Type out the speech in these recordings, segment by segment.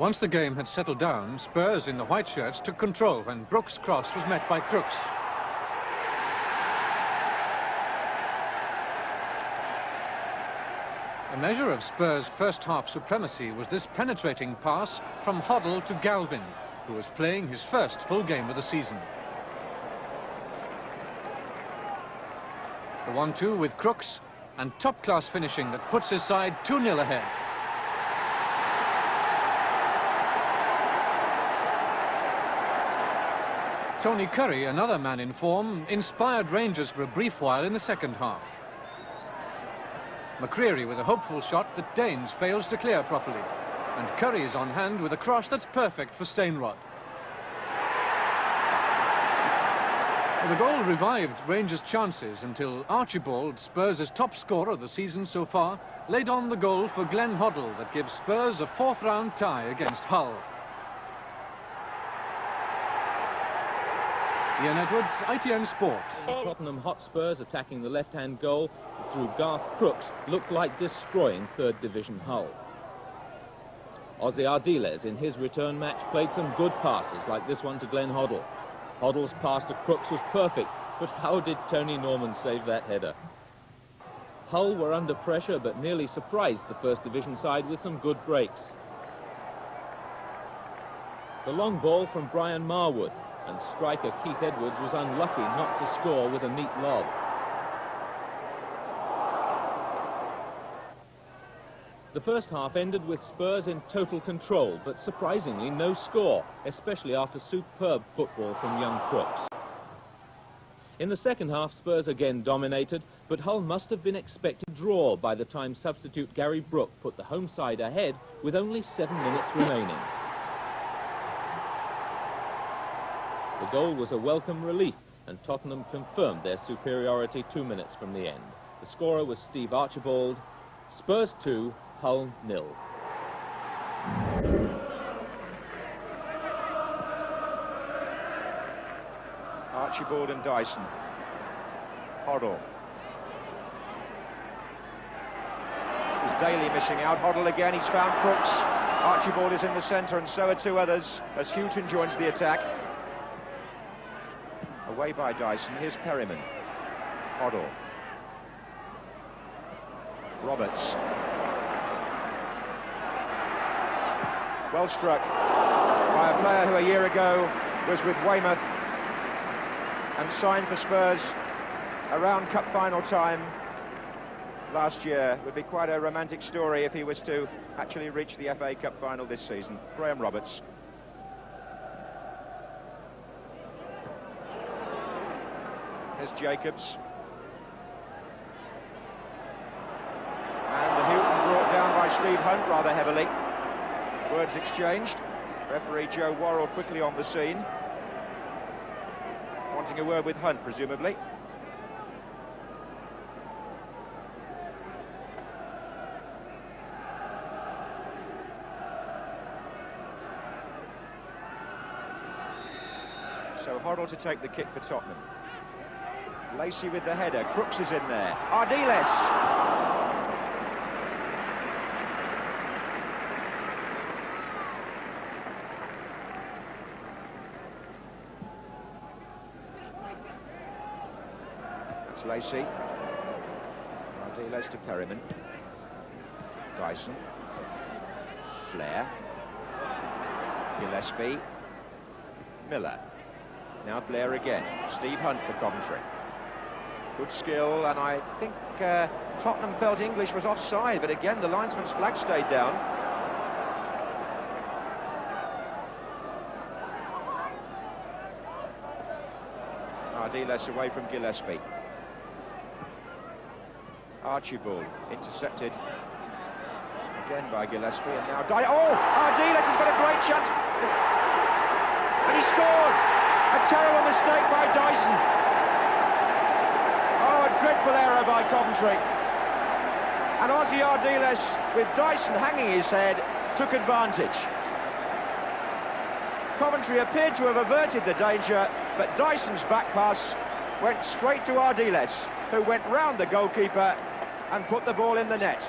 Once the game had settled down, Spurs in the white shirts took control when Brooks' cross was met by Crooks. A measure of Spurs' first half supremacy was this penetrating pass from Hoddle to Galvin, who was playing his first full game of the season. The 1-2 with Crooks, and top-class finishing that puts his side 2-0 ahead. Tony Curry, another man in form, inspired Rangers for a brief while in the second half. McCreary with a hopeful shot that Danes fails to clear properly. And Curry is on hand with a cross that's perfect for Steinrod. The goal revived Rangers' chances until Archibald, Spurs' top scorer of the season so far, laid on the goal for Glenn Hoddle that gives Spurs a fourth-round tie against Hull. Ian Edwards, ITN Sport. Tottenham Hotspurs attacking the left-hand goal through Garth Crooks looked like destroying third division Hull. Ozzy Ardiles in his return match played some good passes like this one to Glenn Hoddle. Hoddle's pass to Crooks was perfect, but how did Tony Norman save that header? Hull were under pressure but nearly surprised the first division side with some good breaks. The long ball from Brian Marwood, and striker Keith Edwards was unlucky not to score with a neat lob. The first half ended with Spurs in total control, but surprisingly no score, especially after superb football from young Crooks. In the second half, Spurs again dominated, but Hull must have been expected to draw by the time substitute Gary Brooke put the home side ahead with only 7 minutes remaining. The goal was a welcome relief, and Tottenham confirmed their superiority 2 minutes from the end. The scorer was Steve Archibald. Spurs 2, Hull 0. Archibald and Dyson. Hoddle. Is Daly missing out? Hoddle again, he's found Crooks. Archibald is in the centre, and so are two others as Houghton joins the attack. Away by Dyson, here's Perryman. Hoddle. Roberts. Well struck by a player who a year ago was with Weymouth and signed for Spurs around cup final time last year. It would be quite a romantic story if he was to actually reach the FA Cup final this season. Graham Roberts. Here's Jacobs. And the Houghton brought down by Steve Hunt rather heavily. Words exchanged. Referee Joe Worrell quickly on the scene. Wanting a word with Hunt, presumably. So Hoddle to take the kick for Tottenham. Lacey with the header. Crooks is in there. Ardiles. That's Lacey. Ardiles to Perryman. Dyson. Blair. Gillespie. Miller. Now Blair again. Steve Hunt for Coventry. Good skill, and I think Tottenham felt English was offside, but again the linesman's flag stayed down. Ardiles away from Gillespie. Archibald intercepted again by Gillespie, and now Ardiles has got a great chance, and he scored. A terrible mistake by Dyson. Dreadful error by Coventry. And Ozzy Ardiles, with Dyson hanging his head, took advantage. Coventry appeared to have averted the danger, but Dyson's back pass went straight to Ardiles, who went round the goalkeeper and put the ball in the net.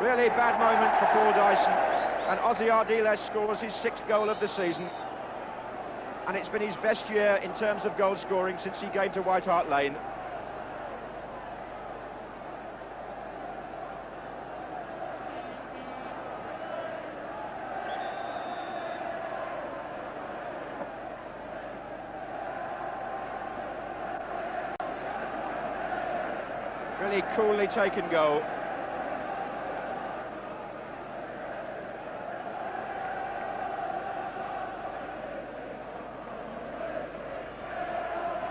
Really bad moment for Paul Dyson, and Ozzy Ardiles scores his 6th goal of the season, and it's been his best year in terms of goal scoring since he came to White Hart Lane. Really coolly taken goal.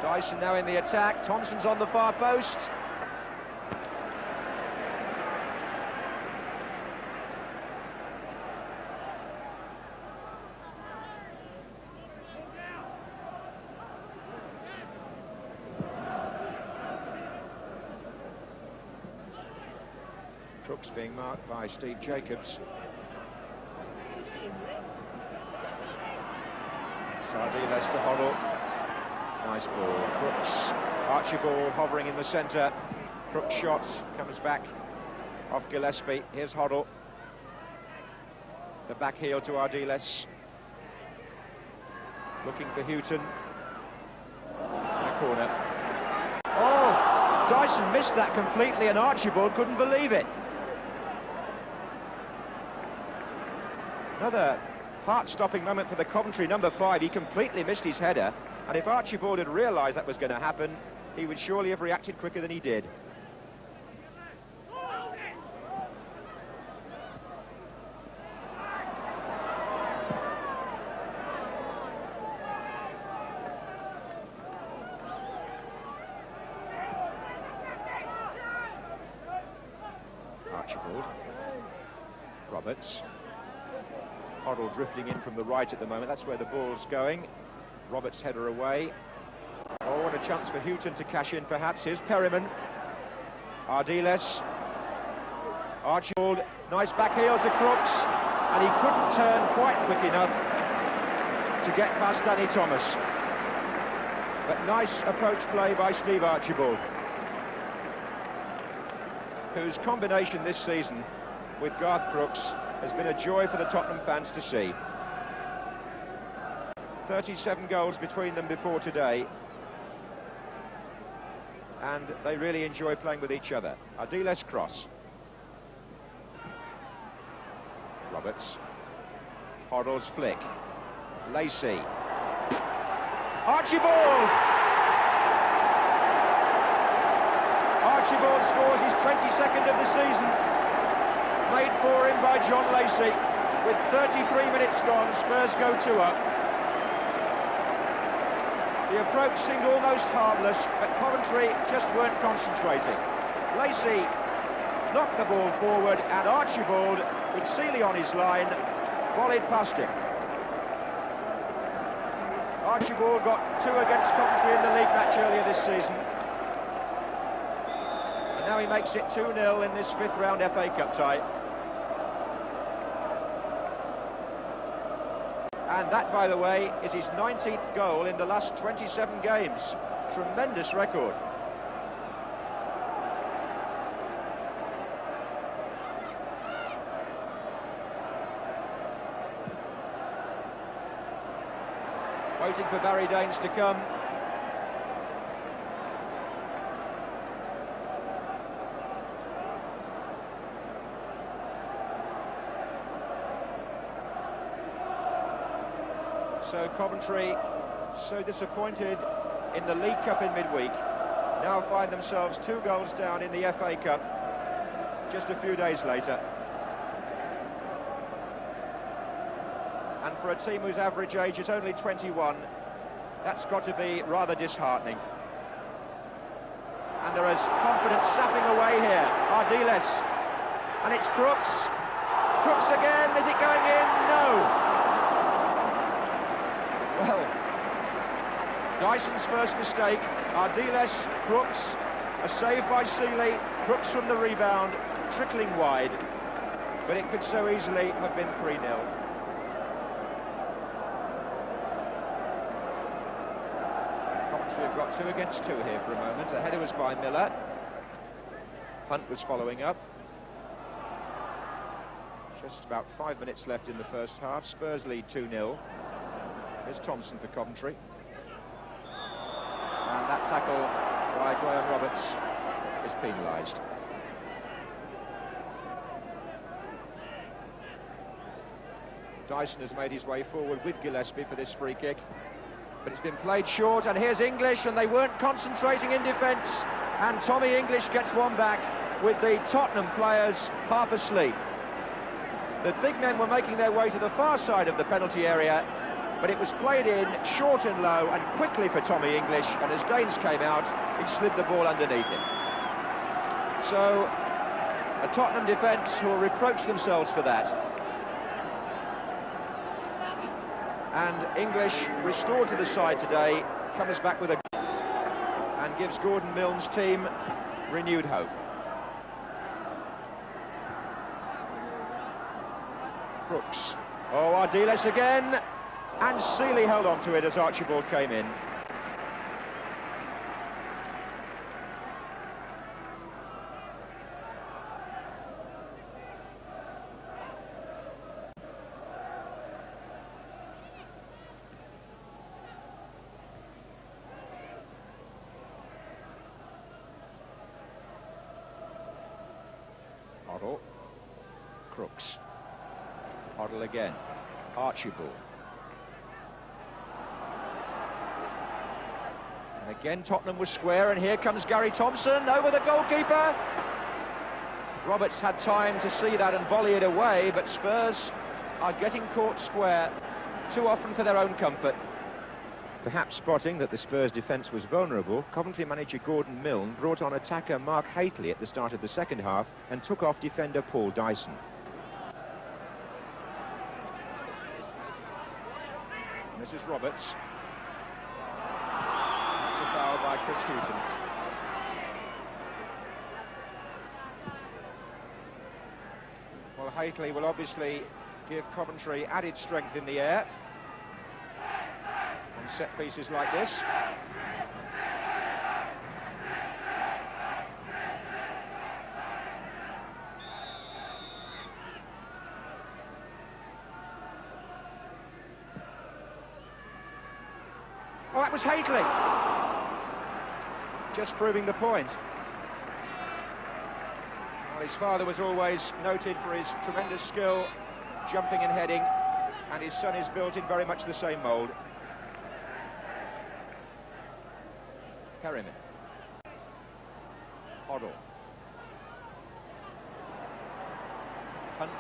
Dyson now in the attack. Thompson's on the far post. Crooks being marked by Steve Jacobs. Ardiles to Hoddle. Nice ball. Crooks. Archibald hovering in the centre. Crooks' shot comes back off Gillespie. Here's Hoddle. The back heel to Ardiles. Looking for Houghton. In a corner. Oh! Dyson missed that completely, and Archibald couldn't believe it. Another heart-stopping moment for the Coventry number 5. He completely missed his header, and if Archibald had realised that was going to happen, he would surely have reacted quicker than he did. Archibald. Roberts. Hoddle drifting in from the right at the moment. That's where the ball's going. Roberts' header away. Oh, and a chance for Houghton to cash in, perhaps. Here's Perryman. Ardiles. Archibald. Nice back heel to Crooks. And he couldn't turn quite quick enough to get past Danny Thomas. But nice approach play by Steve Archibald, whose combination this season with Garth Crooks has been a joy for the Tottenham fans to see. 37 goals between them before today, and they really enjoy playing with each other. Ardiles cross. Roberts. Hoddle's flick. Lacey. Archibald! Archibald scores his 22nd of the season. Made for him by John Lacey. With 33 minutes gone, Spurs go 2 up. The approach seemed almost harmless, but Coventry just weren't concentrating. Lacey knocked the ball forward, and Archibald, with Seeley on his line, volleyed past him. Archibald got 2 against Coventry in the league match earlier this season. And now he makes it 2-0 in this 5th round FA Cup tie. And that, by the way, is his 19th goal in the last 27 games. Tremendous record. Waiting for Barry Daines to come. So Coventry, so disappointed in the League Cup in midweek, now find themselves 2 goals down in the FA Cup just a few days later. And for a team whose average age is only 21, that's got to be rather disheartening. And there is confidence sapping away here. Ardiles. And it's Crooks. Crooks again. Is it going in? No. Well, Dyson's first mistake. Ardiles, Crooks. A save by Seeley. Crooks from the rebound. Trickling wide. But it could so easily have been 3-0. We've got 2 against 2 here for a moment. The header was by Miller. Hunt was following up. Just about 5 minutes left in the first half. Spurs lead 2-0. Here's Thompson for Coventry. And that tackle by Graham Roberts is penalised. Dyson has made his way forward with Gillespie for this free kick. But it's been played short, and here's English, and they weren't concentrating in defence. And Tommy English gets one back with the Tottenham players half asleep. The big men were making their way to the far side of the penalty area, but it was played in short and low and quickly for Tommy English, and as Danes came out, he slid the ball underneath him. So, a Tottenham defence who will reproach themselves for that. And English, restored to the side today, comes back with a and gives Gordon Milne's team renewed hope. Crooks. Oh, Ardiles again, and Seeley held on to it as Archibald came in. Hoddle. Crooks. Hoddle again. Archibald. And again Tottenham was square, and here comes Gary Thompson over the goalkeeper. Roberts had time to see that and volley it away, but Spurs are getting caught square too often for their own comfort. Perhaps spotting that the Spurs defence was vulnerable, Coventry manager Gordon Milne brought on attacker Mark Haitley at the start of the second half and took off defender Paul Dyson. This is Roberts. That's a foul by Chris Hughton. Well, Haitley will obviously give Coventry added strength in the air on set pieces like this. Oh, that was Haitley. Just proving the point. Well, his father was always noted for his tremendous skill, jumping and heading, and his son is built in very much the same mould. Perryman. Hoddle. Hunt.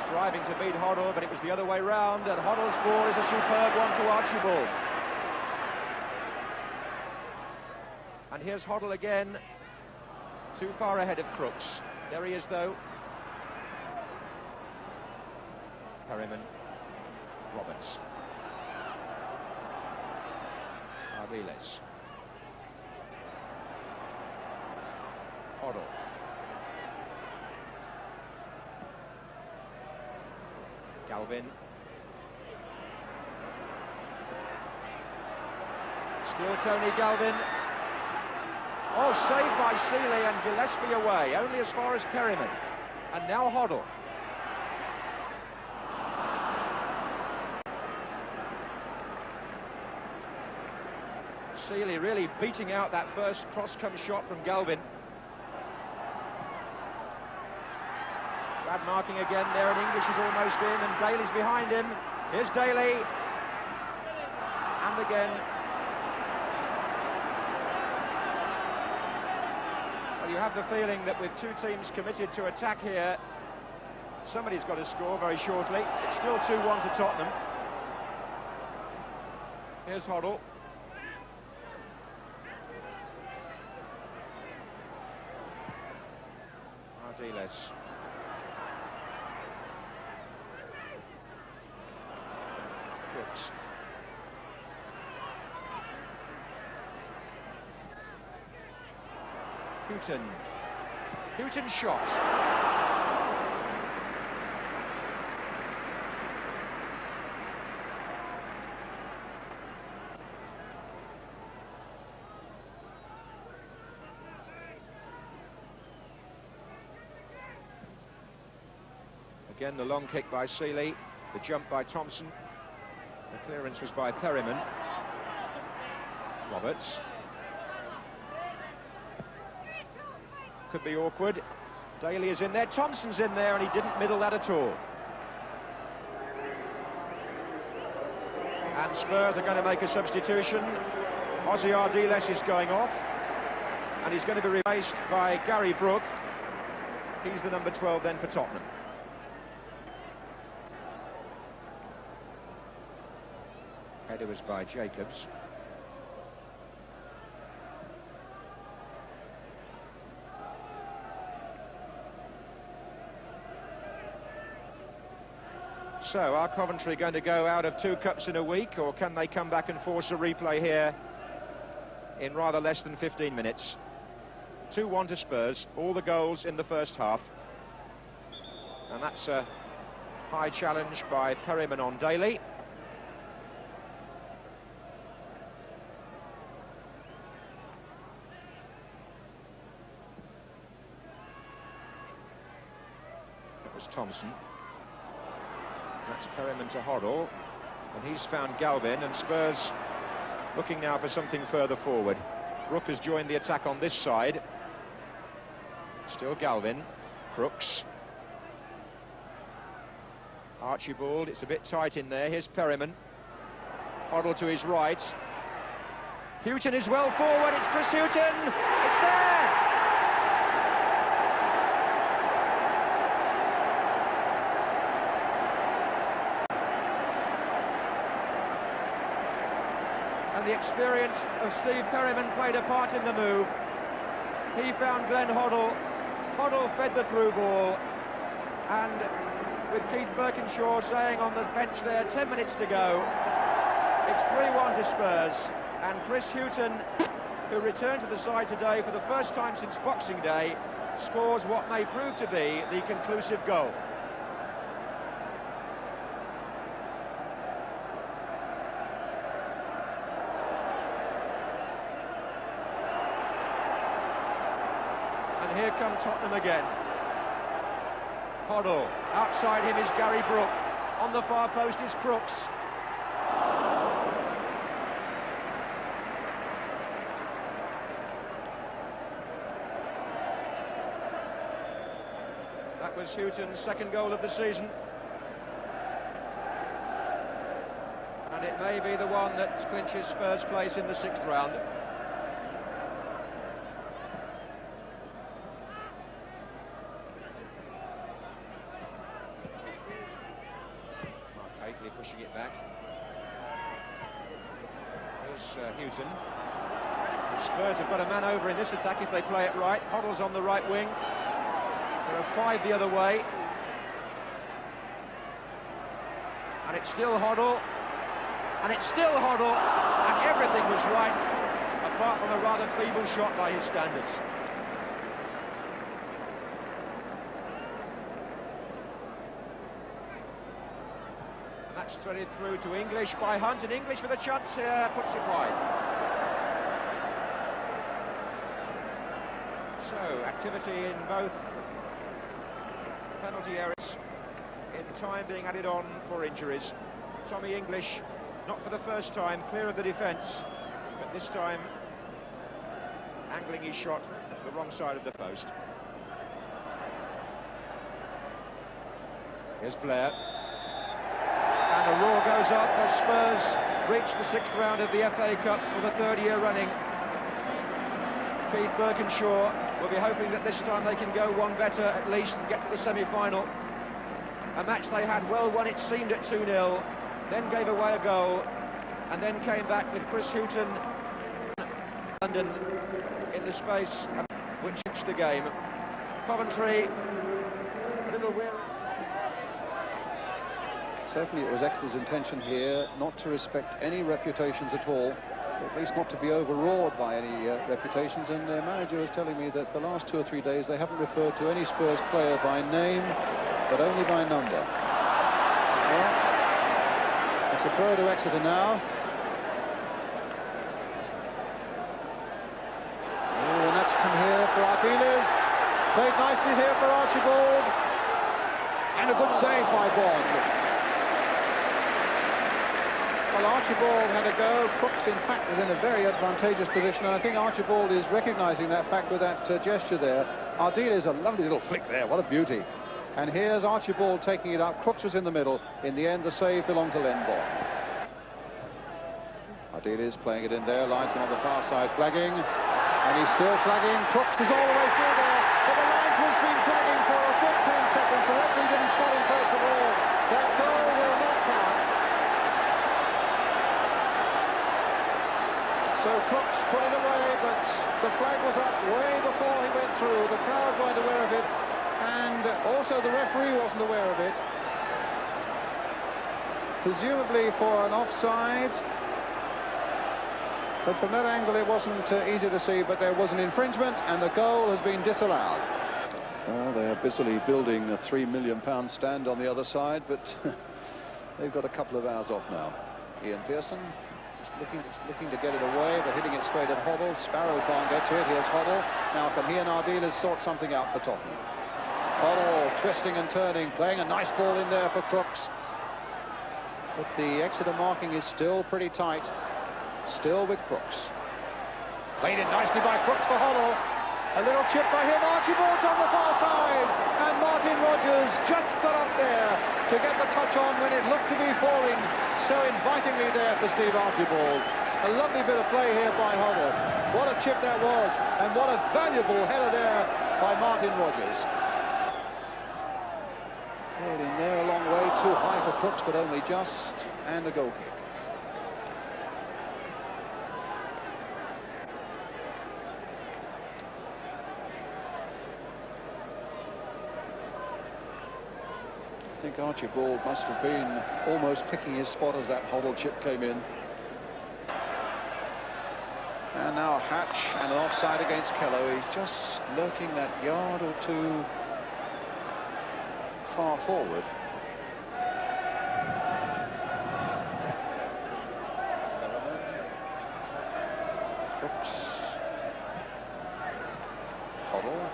Striving to beat Hoddle, but it was the other way round, and Hoddle's ball is a superb one to Archibald. And here's Hoddle again, too far ahead of Crooks. There he is, though. Perryman. Roberts. Ardiles. Hoddle. Galvin. Still Tony Galvin. Oh, saved by Seeley, and Gillespie away, only as far as Perryman. And now Hoddle. Seeley really beating out that first cross-come shot from Galvin. Bad marking again there, and English is almost in, and Daly's behind him. Here's Daly. And again. Well, you have the feeling that with two teams committed to attack here, somebody's got to score very shortly. It's still 2-1 to Tottenham. Here's Hoddle. Ardiles. Crooks. Hughton shot. Again, the long kick by Seeley, the jump by Thompson. The clearance was by Perryman. Roberts. Could be awkward. Daly is in there, Thompson's in there, and he didn't middle that at all. And Spurs are going to make a substitution. Ozzy Ardiles is going off, and he's going to be replaced by Gary Brook. He's the number 12 then for Tottenham. Header was by Jacobs. So, are Coventry going to go out of 2 cups in a week, or can they come back and force a replay here in rather less than 15 minutes? 2-1 to Spurs, all the goals in the first half. And that's a high challenge by Perryman on Daly. That was Thompson. That's Perryman to Hoddle, and he's found Galvin, and Spurs looking now for something further forward. Brook has joined the attack on this side. Still Galvin. Crooks. Archibald, it's a bit tight in there. Here's Perryman. Hoddle to his right. Houghton is well forward, it's Chris Houghton! It's there! And the experience of Steve Perryman played a part in the move. He found Glenn Hoddle. Hoddle fed the through ball. And with Keith Birkinshaw saying on the bench there, 10 minutes to go, it's 3-1 to Spurs. And Chris Houghton, who returned to the side today for the first time since Boxing Day, scores what may prove to be the conclusive goal. And here come Tottenham again. Hoddle, outside him is Gary Brook, on the far post is Crooks. That was Houghton's second goal of the season. And it may be the one that clinches Spurs' place in the 6th round. Pushing it back. Here's Houghton. The Spurs have got a man over in this attack if they play it right. Hoddle's on the right wing. There are 5 the other way. And it's still Hoddle. And it's still Hoddle. And everything was right, apart from a rather feeble shot by his standards. That's threaded through to English by Hunt, and English with a chance here, puts it wide. So, activity in both penalty areas, in time being added on for injuries. Tommy English, not for the first time, clear of the defence, but this time angling his shot the wrong side of the post. Here's Blair. And a roar goes up as Spurs reach the 6th round of the FA Cup for the 3rd year running. Keith Birkinshaw will be hoping that this time they can go one better at least and get to the semi-final. A match they had well won, it seemed, at 2-0, then gave away a goal, and then came back with Chris Houghton London in the space which changed the game. Coventry a little weary. Certainly it was Exeter's intention here not to respect any reputations at all, or at least not to be overawed by any reputations, and their manager was telling me that the last 2 or 3 days they haven't referred to any Spurs player by name, but only by number. Well, it's a throw to Exeter now. Oh, and that's come here for Ardiles. Played nicely here for Archibald. And a good save by Bond. Well, Archibald had a go. Crooks, in fact, was in a very advantageous position, and I think Archibald is recognising that fact with that gesture there. Ardiles a lovely little flick there. What a beauty. And here's Archibald taking it up. Crooks was in the middle. In the end, the save belonged to Len Bond. Ardiles playing it in there. Linesman on the far side flagging. And he's still flagging. Crooks is all the way through there. But the linesman's been flagging for a good 10 seconds. The referee didn't spot him first of all. That goal will not count. So Crooks put it away, but the flag was up way before he went through. The crowd weren't aware of it, and also the referee wasn't aware of it. Presumably for an offside. But from that angle it wasn't easy to see, but there was an infringement, and the goal has been disallowed. Well, they are busily building a £3 million stand on the other side, but they've got a couple of hours off now. Ian Pearson looking to get it away, but hitting it straight at Hoddle. Sparrow can't get to it. Here's Hoddle. Now can he and Ardiles sort something out for Tottenham? Hoddle twisting and turning, playing a nice ball in there for Crooks. But the Exeter marking is still pretty tight. Still with Crooks. Played it nicely by Crooks for Hoddle. A little chip by him. Archibald's on the far side. And Martin Rogers just got up there to get the touch on when it looked to be falling so invitingly there for Steve Archibald. A lovely bit of play here by Hoddle. What a chip that was, and what a valuable header there by Martin Rogers. Played in there a long way, too high for Crooks, but only just, and a goal kick. I think Archibald must have been almost picking his spot as that Hoddle chip came in. And now Hatch and an offside against Kello. He's just lurking that yard or two far forward. Crooks. Hoddle.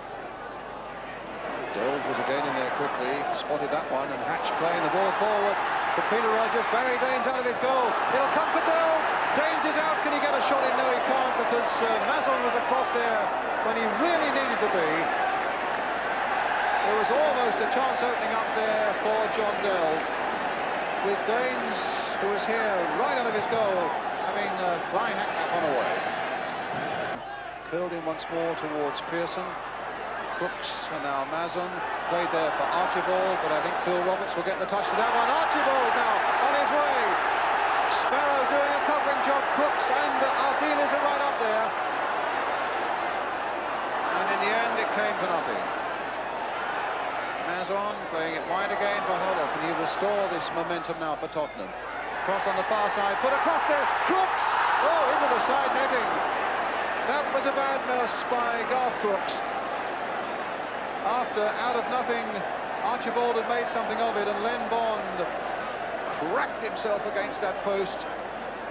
Delves was again in there quickly, spotted that one, and Hatch playing the ball forward. But Peter Rogers, Barry Daines out of his goal. It'll come for Dell. Daines is out. Can he get a shot in? No, he can't, because Mazon was across there when he really needed to be. There was almost a chance opening up there for John Dell, with Daines, who was here right out of his goal, having fly-hacked that one away. Curled in once more towards Pearson. Crooks and now Mazon played there for Archibald, but I think Phil Roberts will get the touch to that one. Archibald now on his way. Sparrow doing a covering job. Crooks and Ardiles are right up there. And in the end it came to nothing. Mazon playing it wide again for Hoddle. Can he restore this momentum now for Tottenham? Cross on the far side, put across there. Crooks! Oh, into the side netting. That was a bad miss by Garth Crooks. After, out of nothing, Archibald had made something of it, and Len Bond cracked himself against that post,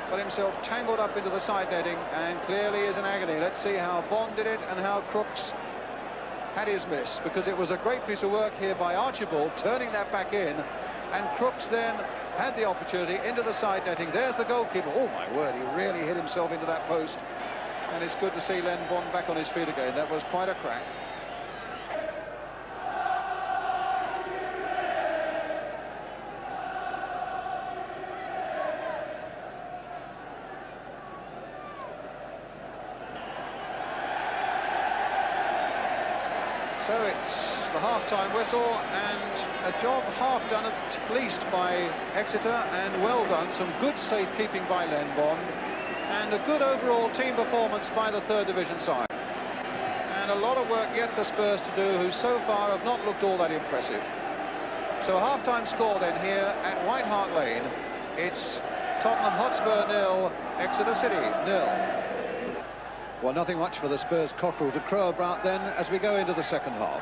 got himself tangled up into the side netting, and clearly is in agony. Let's see how Bond did it and how Crooks had his miss, because it was a great piece of work here by Archibald, turning that back in, and Crooks then had the opportunity into the side netting. There's the goalkeeper. Oh, my word, he really hit himself into that post, and it's good to see Len Bond back on his feet again. That was quite a crack. So it's the half-time whistle, and a job half done at least by Exeter, and well done. Some good safekeeping by Len Bond, and a good overall team performance by the third division side. And a lot of work yet for Spurs to do, who so far have not looked all that impressive. So a half-time score then here at White Hart Lane. It's Tottenham Hotspur 0, Exeter City 0. Well, nothing much for the Spurs cockerel to crow about then as we go into the second half.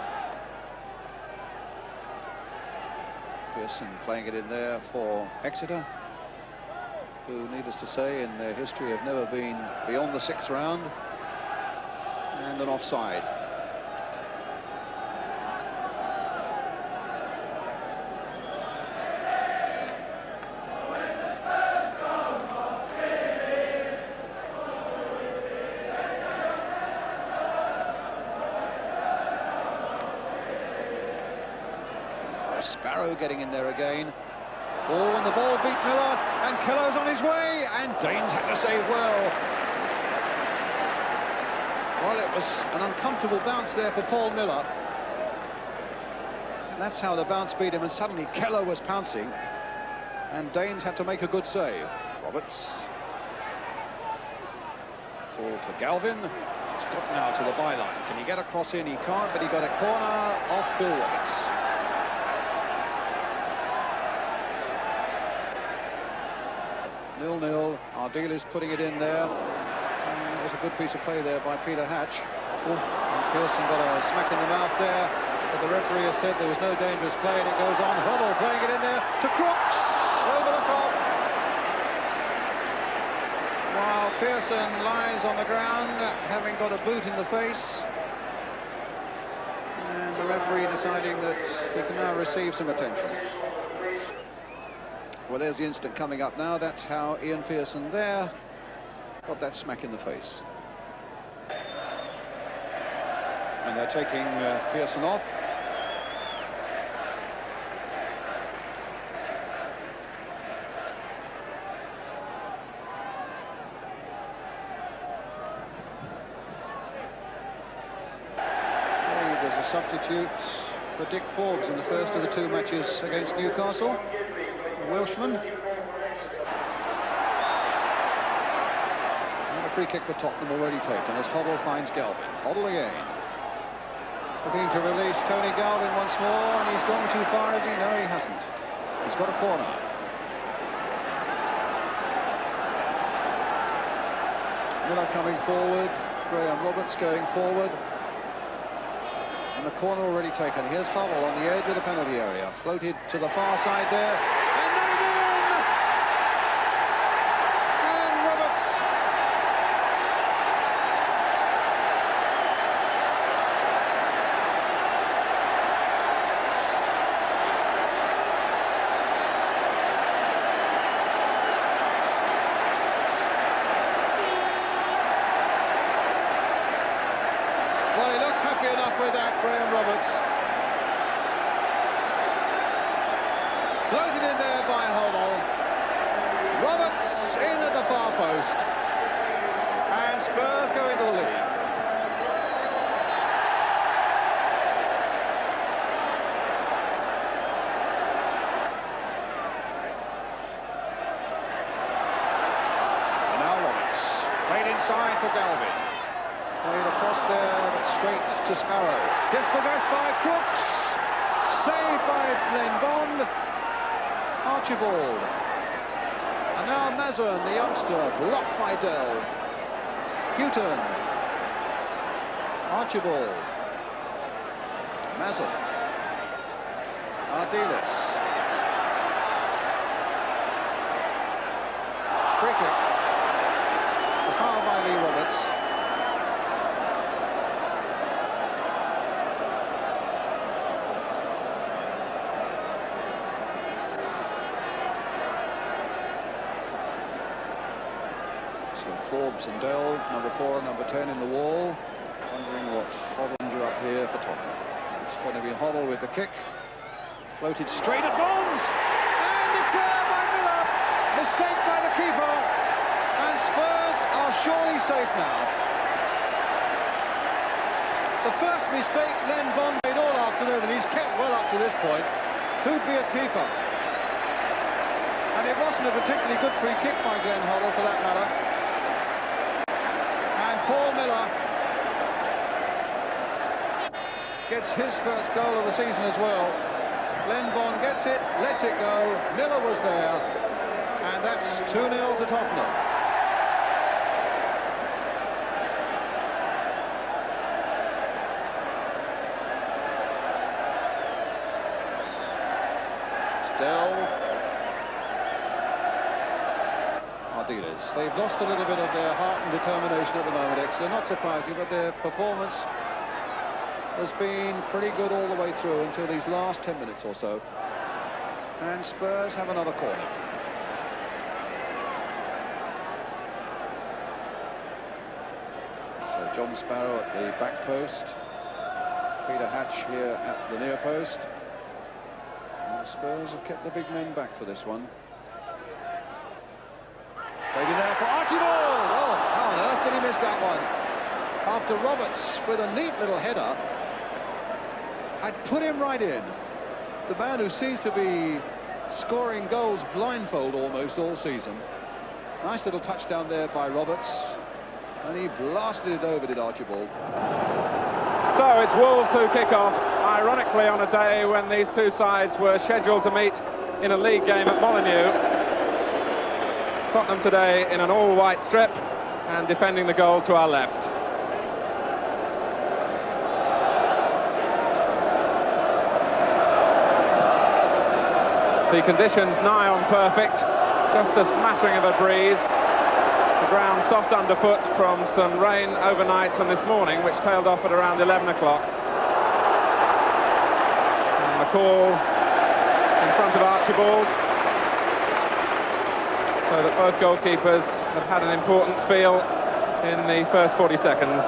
Pearson playing it in there for Exeter, who, needless to say, in their history have never been beyond the sixth round. And an offside. Sparrow getting in there again. Oh, and the ball beat Miller, and Kello's on his way, and Danes had to save well. Well, it was an uncomfortable bounce there for Paul Miller. That's how the bounce beat him, and suddenly Kello was pouncing, and Danes had to make a good save. Roberts. Fall for Galvin. He's got now to the byline. Can he get a cross in? He can't, but he got a corner off Bill Roberts. Nil-nil. Ardiles putting it in there. It was a good piece of play there by Peter Hatch. Oh, and Pearson got a smack in the mouth there, but the referee has said there was no dangerous play, and it goes on. Huddle playing it in there to Crooks, over the top. While Pearson lies on the ground, having got a boot in the face. And the referee deciding that he can now receive some attention. Well, there's the incident coming up now. That's how Ian Pearson there got that smack in the face. And they're taking Pearson off. There's a substitute for Dick Forbes in the first of the two matches against Newcastle. Welshman. And a free kick for Tottenham already taken as Hoddle finds Galvin. Hoddle again. Looking to release Tony Galvin once more, and he's gone too far, has he? No, he hasn't. He's got a corner. Miller coming forward. Graham Roberts going forward. And the corner already taken. Here's Hoddle on the edge of the penalty area. Floated to the far side there. And not again! And Roberts. Well, he looks happy enough with that, Graham Roberts. Floated in there by Hoddle. Roberts in at the far post. And Spurs go into the lead. And now Roberts. Played inside for Galvin. Played across there, straight to Sparrow. Dispossessed by Crooks. Saved by Glenn Bond. Archibald. And now Mazurn, the youngster, blocked by Delve. Houghton. Archibald. Mazurn. Ardiles. Free kick. The foul by Lee Roberts. Forbes and Delve, number 4 and number 10 in the wall. Wondering what Hoddle up here for Tottenham. It's going to be Hoddle with the kick. Floated straight at Bonds. And it's there by Miller. Mistake by the keeper. And Spurs are surely safe now. The first mistake Len Bond made all afternoon, and he's kept well up to this point. Who'd be a keeper? And it wasn't a particularly good free kick by Glenn Hoddle, for that matter. Paul Miller gets his first goal of the season as well. Glenn Bond gets it, lets it go. Miller was there, and that's 2-0 to Tottenham. Delve. Ardiles. They've lost a little bit of their heart and determination at the moment, Exeter. Not surprising, but their performance has been pretty good all the way through until these last 10 minutes or so. And Spurs have another corner. So John Sparrow at the back post. Peter Hatch here at the near post. The Spurs have kept the big men back for this one. Played in there for Archibald! Oh, how on earth did he miss that one? After Roberts, with a neat little header, had put him right in. The man who seems to be scoring goals blindfold almost all season. Nice little touchdown there by Roberts, and he blasted it over, did Archibald. So it's Wolves who kick off, ironically on a day when these two sides were scheduled to meet in a league game at Molineux. Tottenham today in an all-white strip and defending the goal to our left. The conditions nigh on perfect, just a smattering of a breeze. The ground soft underfoot from some rain overnight and this morning, which tailed off at around 11 o'clock. McCall in front of Archibald, so that both goalkeepers have had an important feel in the first 40 seconds.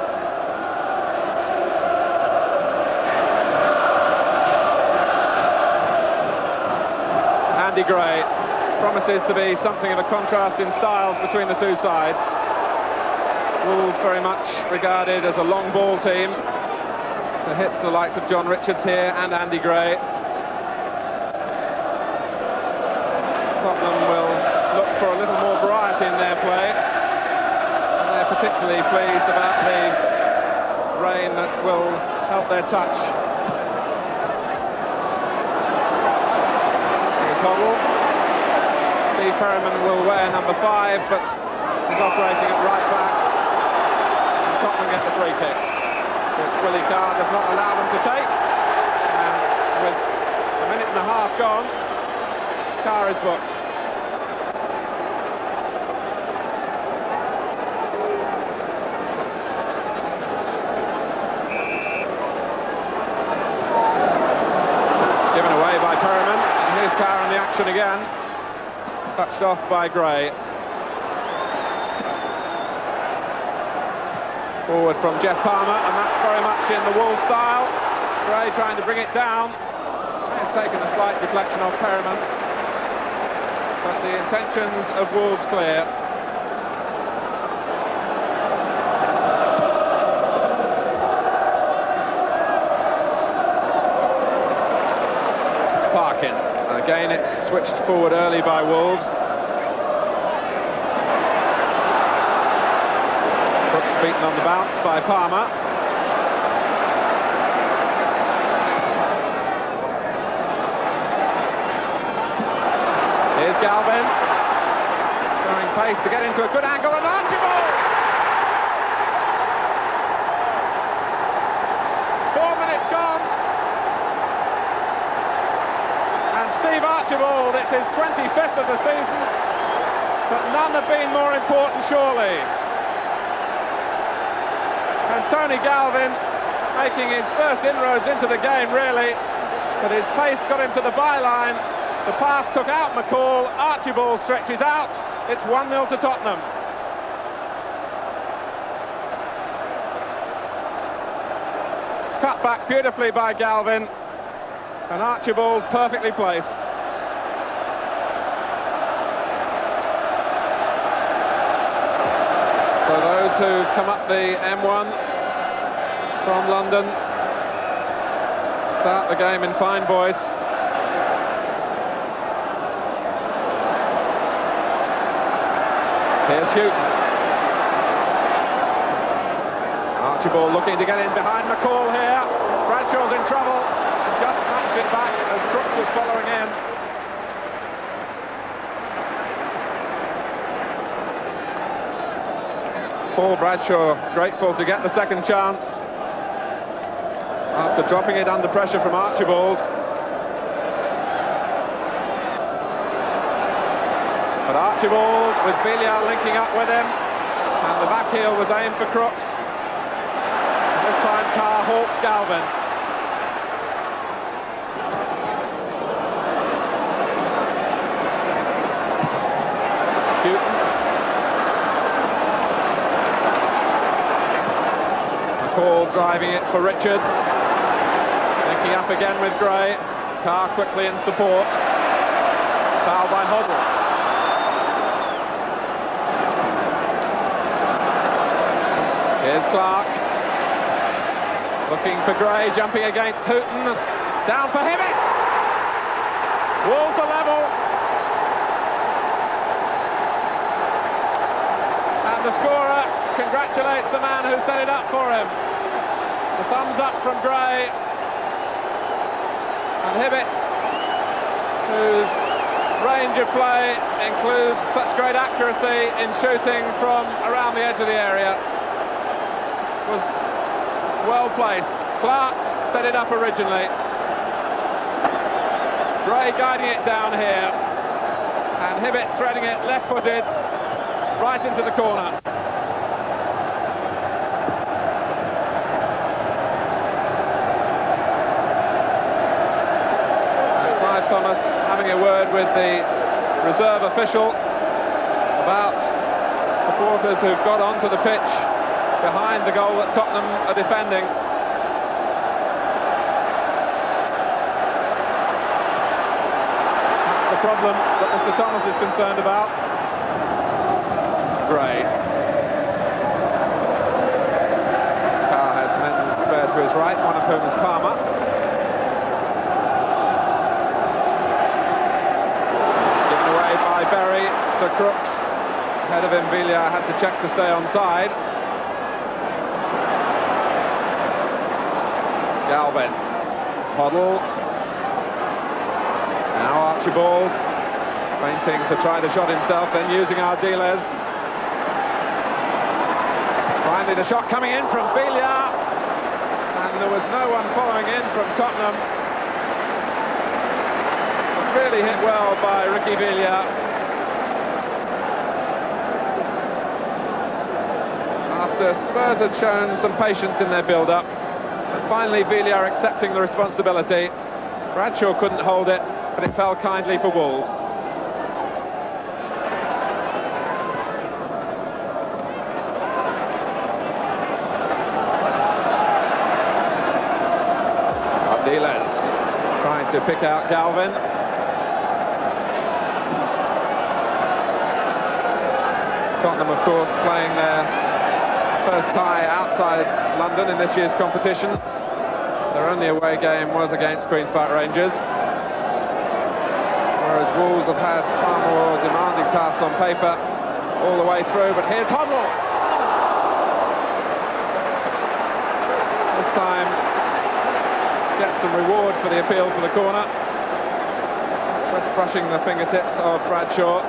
Andy Gray promises to be something of a contrast in styles between the two sides. Wolves very much regarded as a long ball team to hit the likes of John Richards here and Andy Gray. Tottenham will look for a little more variety in their play, and they're particularly pleased about the rain that will help their touch. Here's Hoddle. Steve Perryman will wear number 5, but he's operating at right back, and Tottenham get the free kick, which Willie Carr does not allow them to take, and with a minute and a half gone, Carr is booked. Given away by Perryman, and here's Carr in the action again. Touched off by Gray. Forward from Jeff Palmer, and that's very much in the Wolves style. Gray trying to bring it down. May have taken a slight deflection off Perryman, but the intentions of Wolves clear. Parkin. Again, it's switched forward early by Wolves. Brooks beaten on the bounce by Palmer. Here's Galvin, showing pace to get into a good angle, and Archibald! 4 minutes gone. Steve Archibald, it's his 25th of the season, but none have been more important, surely. And Tony Galvin making his first inroads into the game, really, but his pace got him to the byline. The pass took out McCall, Archibald stretches out, it's 1-0 to Tottenham. Cut back beautifully by Galvin, and Archibald perfectly placed. So those who've come up the M1 from London start the game in fine voice. Here's Houghton. Archibald looking to get in behind McCall here. Bradshaw's in trouble and just snatched it back as Crooks was following in. Paul Bradshaw grateful to get the second chance after dropping it under pressure from Archibald. But Archibald with Villiers linking up with him, and the back heel was aimed for Crooks. And this time Carr halts Galvin. Houghton. McCall driving it for Richards. Linking up again with Gray. Carr quickly in support. Foul by Hoddle. Here's Clark. Looking for Gray, jumping against Houghton. Down for Hibbett. Wolves are level. And the scorer congratulates the man who set it up for him. The thumbs up from Gray. And Hibbett, whose range of play includes such great accuracy in shooting from around the edge of the area, was well placed. Clark set it up originally. Gray guiding it down here, and Hibbett threading it left-footed right into the corner. Clive Thomas having a word with the reserve official about supporters who've got onto the pitch behind the goal that Tottenham are defending. That's the problem that Mr. Thomas is concerned about. Gray. Carr has men spare to his right, one of whom is Palmer. Given away by Berry to Crooks. Head of him, Villiers had to check to stay onside. Galvin, Hoddle, now Archibald, feinting to try the shot himself, then using Ardiles. Finally the shot coming in from Villiers, and there was no one following in from Tottenham. But really hit well by Ricky Villiers. After Spurs had shown some patience in their build-up, finally Villiers accepting the responsibility. Bradshaw couldn't hold it, but it fell kindly for Wolves. Ardiles trying to pick out Galvin. Tottenham, of course, playing their first tie outside London in this year's competition. Their only away game was against Queen's Park Rangers, whereas Wolves have had far more demanding tasks on paper all the way through. But here's Hoddle. This time gets some reward for the appeal for the corner, just brushing the fingertips of Bradshaw.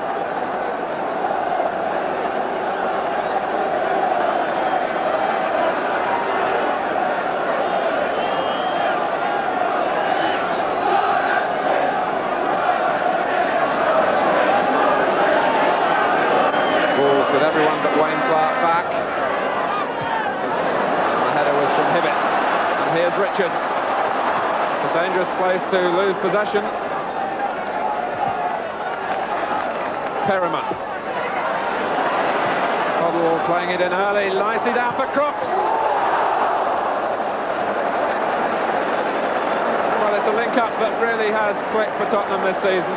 With everyone but Wayne Clark back. And the header was from Hibbett. And here's Richards. A dangerous place to lose possession. Perriman. Hoddle playing it in early, nicely down for Crooks. Well, it's a link-up that really has clicked for Tottenham this season.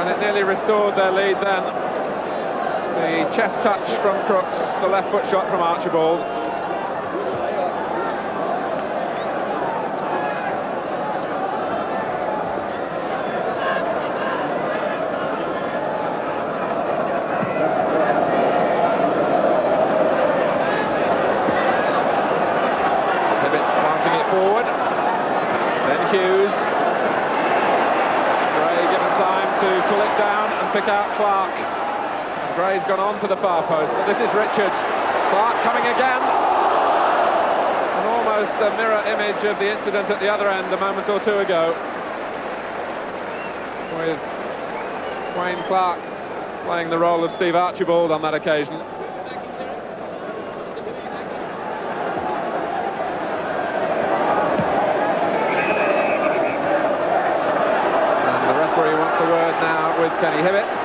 And it nearly restored their lead then. The chest touch from Crooks, the left foot shot from Archibald. Hibbett planting it forward. Then Hughes. Gray given time to pull it down and pick out Clark. Gray's gone on to the far post, but this is Richards. Clark coming again. And almost a mirror image of the incident at the other end a moment or two ago, with Wayne Clark playing the role of Steve Archibald on that occasion. And the referee wants a word now with Kenny Hibbett.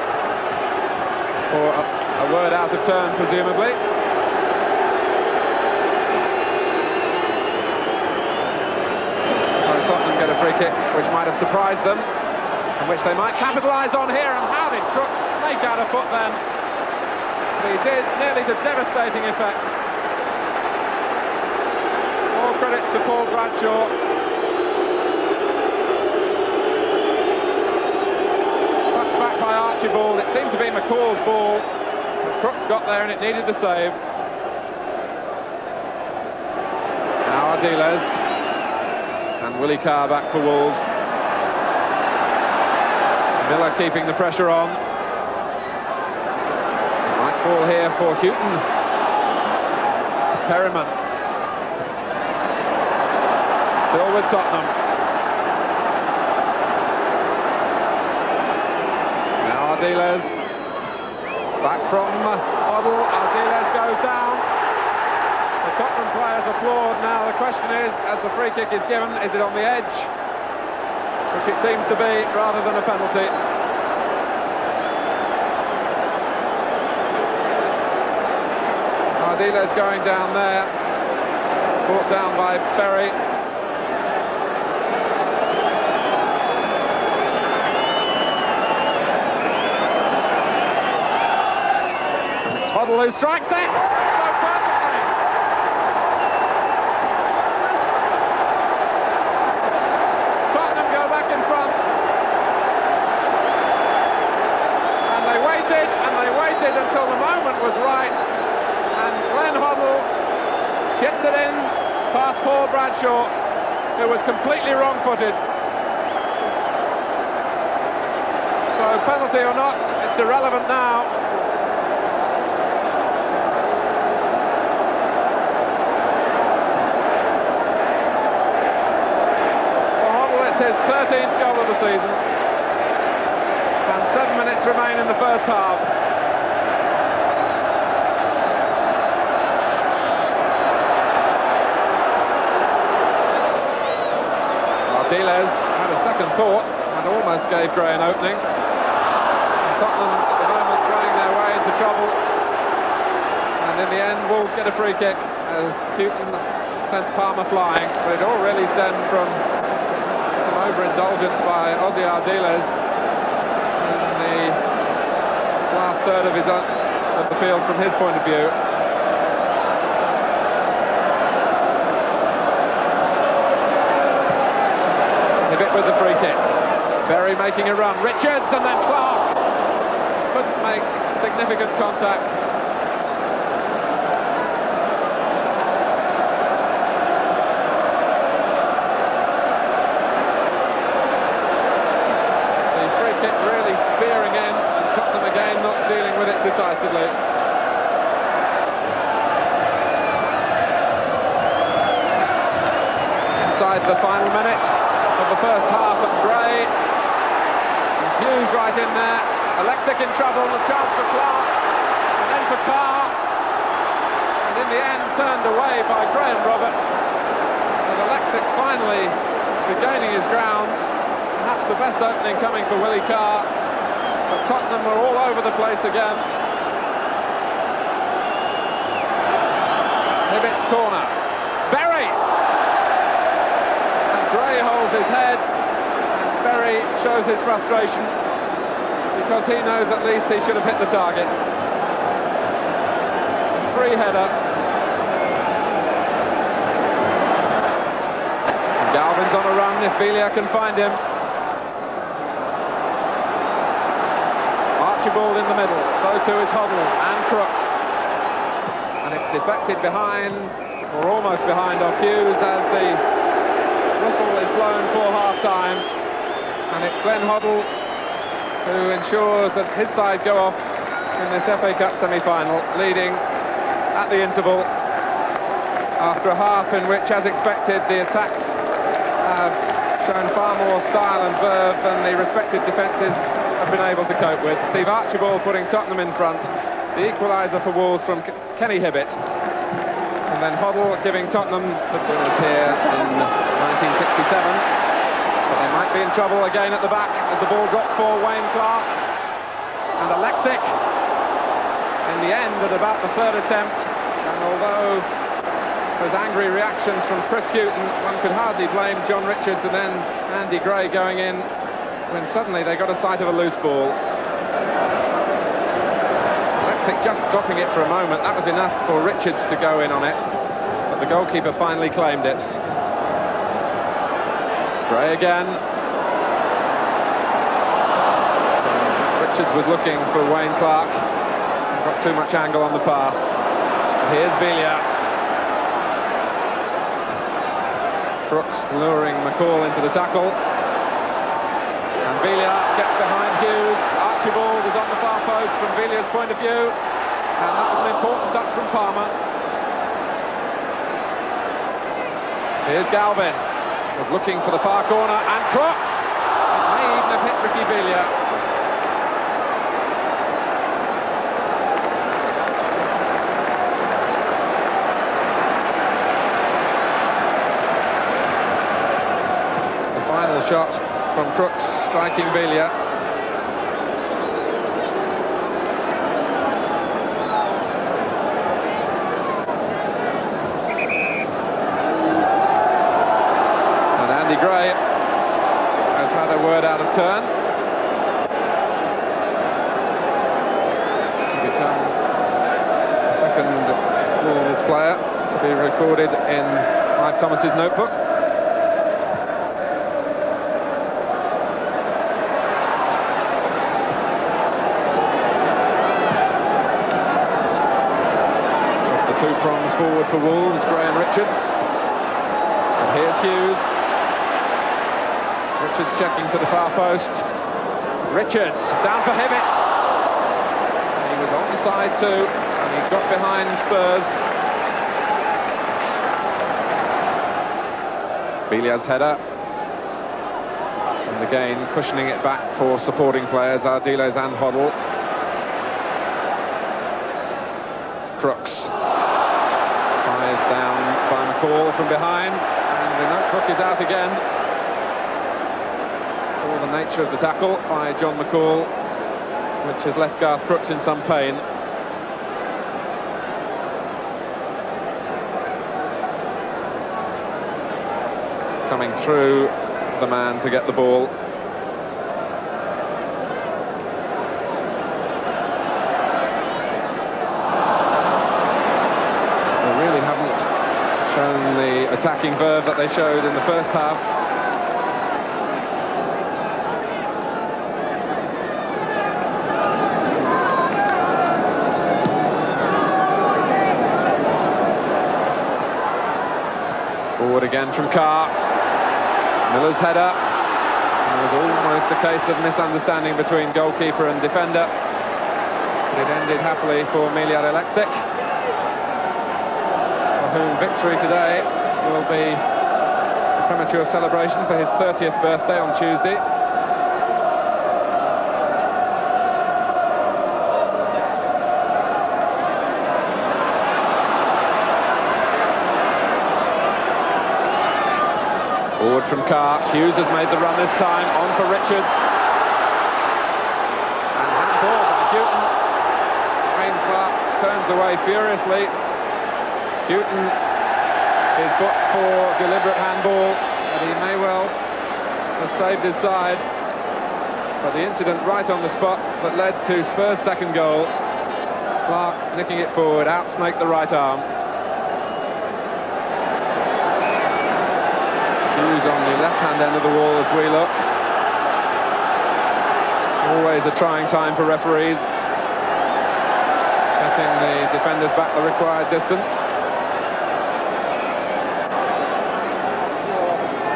Or a word out of turn, presumably. So Tottenham get a free kick which might have surprised them, and which they might capitalise on here. And how did Crooks snake out a foot then? He did, nearly to devastating effect. All credit to Paul Bradshaw. Touched back by Archibald. It seemed to be McCall's ball, but Crooks got there and it needed the save. Now Ardiles and Willie Carr back for Wolves. Miller keeping the pressure on. Might fall here for Houghton. Perryman. Still with Tottenham. Now Ardiles. Back from Hoddle. Ardiles goes down. The Tottenham players applaud. Now the question is, as the free kick is given, is it on the edge? Which it seems to be, rather than a penalty. Ardiles going down there, brought down by Berry. And it's Hoddle who strikes it so perfectly. Tottenham go back in front. And they waited until the moment was right. And Glenn Hoddle chips it in past Paul Bradshaw, who was completely wrong-footed. So penalty or not, it's irrelevant now. For Hoddle, it's his 13th goal of the season. And 7 minutes remain in the first half. Ardiles had a second thought and almost gave Gray an opening. And Tottenham at the moment running their way into trouble. And in the end, Wolves get a free kick as Houghton sent Palmer flying. But it all really stemmed from some overindulgence by Ossie Ardiles in the last third of the field from his point of view. With the free kick. Berry making a run. Richards and then Clark. Couldn't make significant contact. The free kick really spearing in, and Tottenham again not dealing with it decisively. Inside the final minute of the first half, and Gray and Hughes right in there. Alexic in trouble, a chance for Clark and then for Carr, and in the end turned away by Graham Roberts, with Alexic finally regaining his ground. Perhaps the best opening coming for Willie Carr, but Tottenham were all over the place again. Hibbett's corner. Berry! Gray holds his head, and Berry shows his frustration because he knows at least he should have hit the target. A free header. And Galvin's on a run if Velia can find him. Archibald in the middle, so too is Hoddle and Crooks. And it's deflected behind, or almost behind, off Hughes as the whistle is blown for half-time, and it's Glenn Hoddle who ensures that his side go off in this FA Cup semi-final, leading at the interval after a half in which, as expected, the attacks have shown far more style and verve than the respective defences have been able to cope with. Steve Archibald putting Tottenham in front, the equaliser for Wolves from Kenny Hibbett, and then Hoddle giving Tottenham the tools here in 1967, but they might be in trouble again at the back as the ball drops for Wayne Clark, and Alexic in the end at about the third attempt, and although Those angry reactions from Chris Hughton. One could hardly blame John Richards and then Andy Gray going in when suddenly they got a sight of a loose ball. Lexic just dropping it for a moment. That was enough for Richards to go in on it. But the goalkeeper finally claimed it. Gray again. Richards was looking for Wayne Clark. Got too much angle on the pass. Here's Villa. Crooks luring McCall into the tackle. And Villa gets behind Hughes. Archibald is on the far post from Villa's point of view. And that was an important touch from Palmer. Here's Galvin. Was looking for the far corner. And Crooks! It may even have hit Ricky Villa. Shot from Crooks, striking Villa. And Andy Gray has had a word out of turn to become the second Wolves player to be recorded in Clive Thomas's notebook. Two prongs forward for Wolves, Gray and Richards. And here's Hughes. Richards checking to the far post. Richards down for Hibbett. He was onside too, and he got behind Spurs. Villa's header. And again, cushioning it back for supporting players, Ardiles and Hoddle. Crooks. Down by McCall from behind, and the notebook is out again for the nature of the tackle by John McCall, which has left Garth Crooks in some pain. Coming through the man to get the ball. Shown the attacking verve that they showed in the first half. Forward again from Carr. Miller's header. It was almost a case of misunderstanding between goalkeeper and defender. But it ended happily for Miljar Alexic, whom victory today will be a premature celebration for his 30th birthday on Tuesday. Forward from Carr. Hughes has made the run this time, on for Richards. And handball by Hughton. Wayne Clark turns away furiously. Hughton is booked for deliberate handball, and he may well have saved his side. But the incident right on the spot that led to Spurs' second goal. Clark nicking it forward, out-snaked the right arm. Hughes on the left-hand end of the wall as we look. Always a trying time for referees. Getting the defenders back the required distance.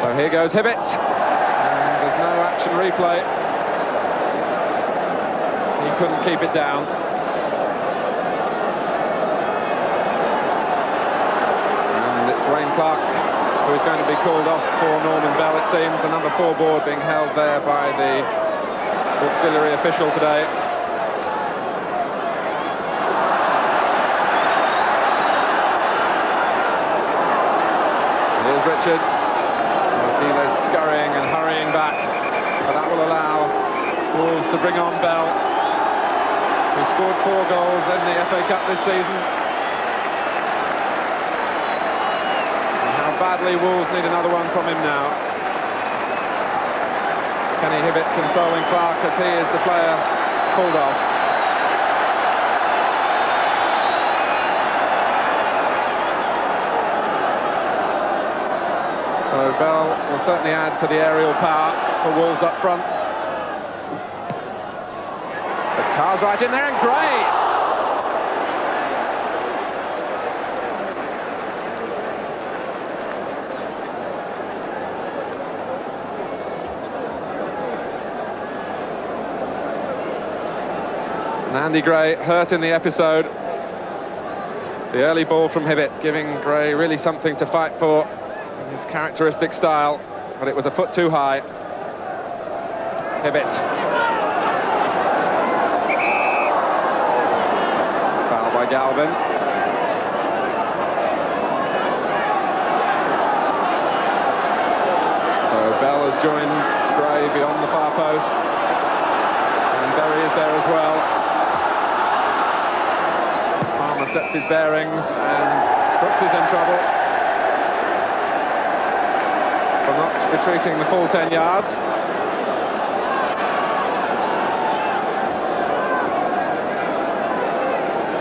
So here goes Hibbett, and there's no action replay. He couldn't keep it down. And it's Wayne Clark who's going to be called off for Norman Bell, it seems. The number 4 board being held there by the auxiliary official today. Here's Richards. Martinez scurrying and hurrying back, but that will allow Wolves to bring on Bell, who scored 4 goals in the FA Cup this season. badly Wolves need another one from him now. Kenny Hibbett consoling Clark as he is the player pulled off. So Bell will certainly add to the aerial power for Wolves up front. But Carr's right in there, and Gray! And Andy Gray hurt in the episode. The early ball from Hibbett giving Gray really something to fight for in his characteristic style, but it was a foot too high. Hibbett. Foul by Galvin. So Bell has joined Gray beyond the far post, and Berry is there as well. Palmer sets his bearings, and Brooks is in trouble for not retreating the full 10 yards.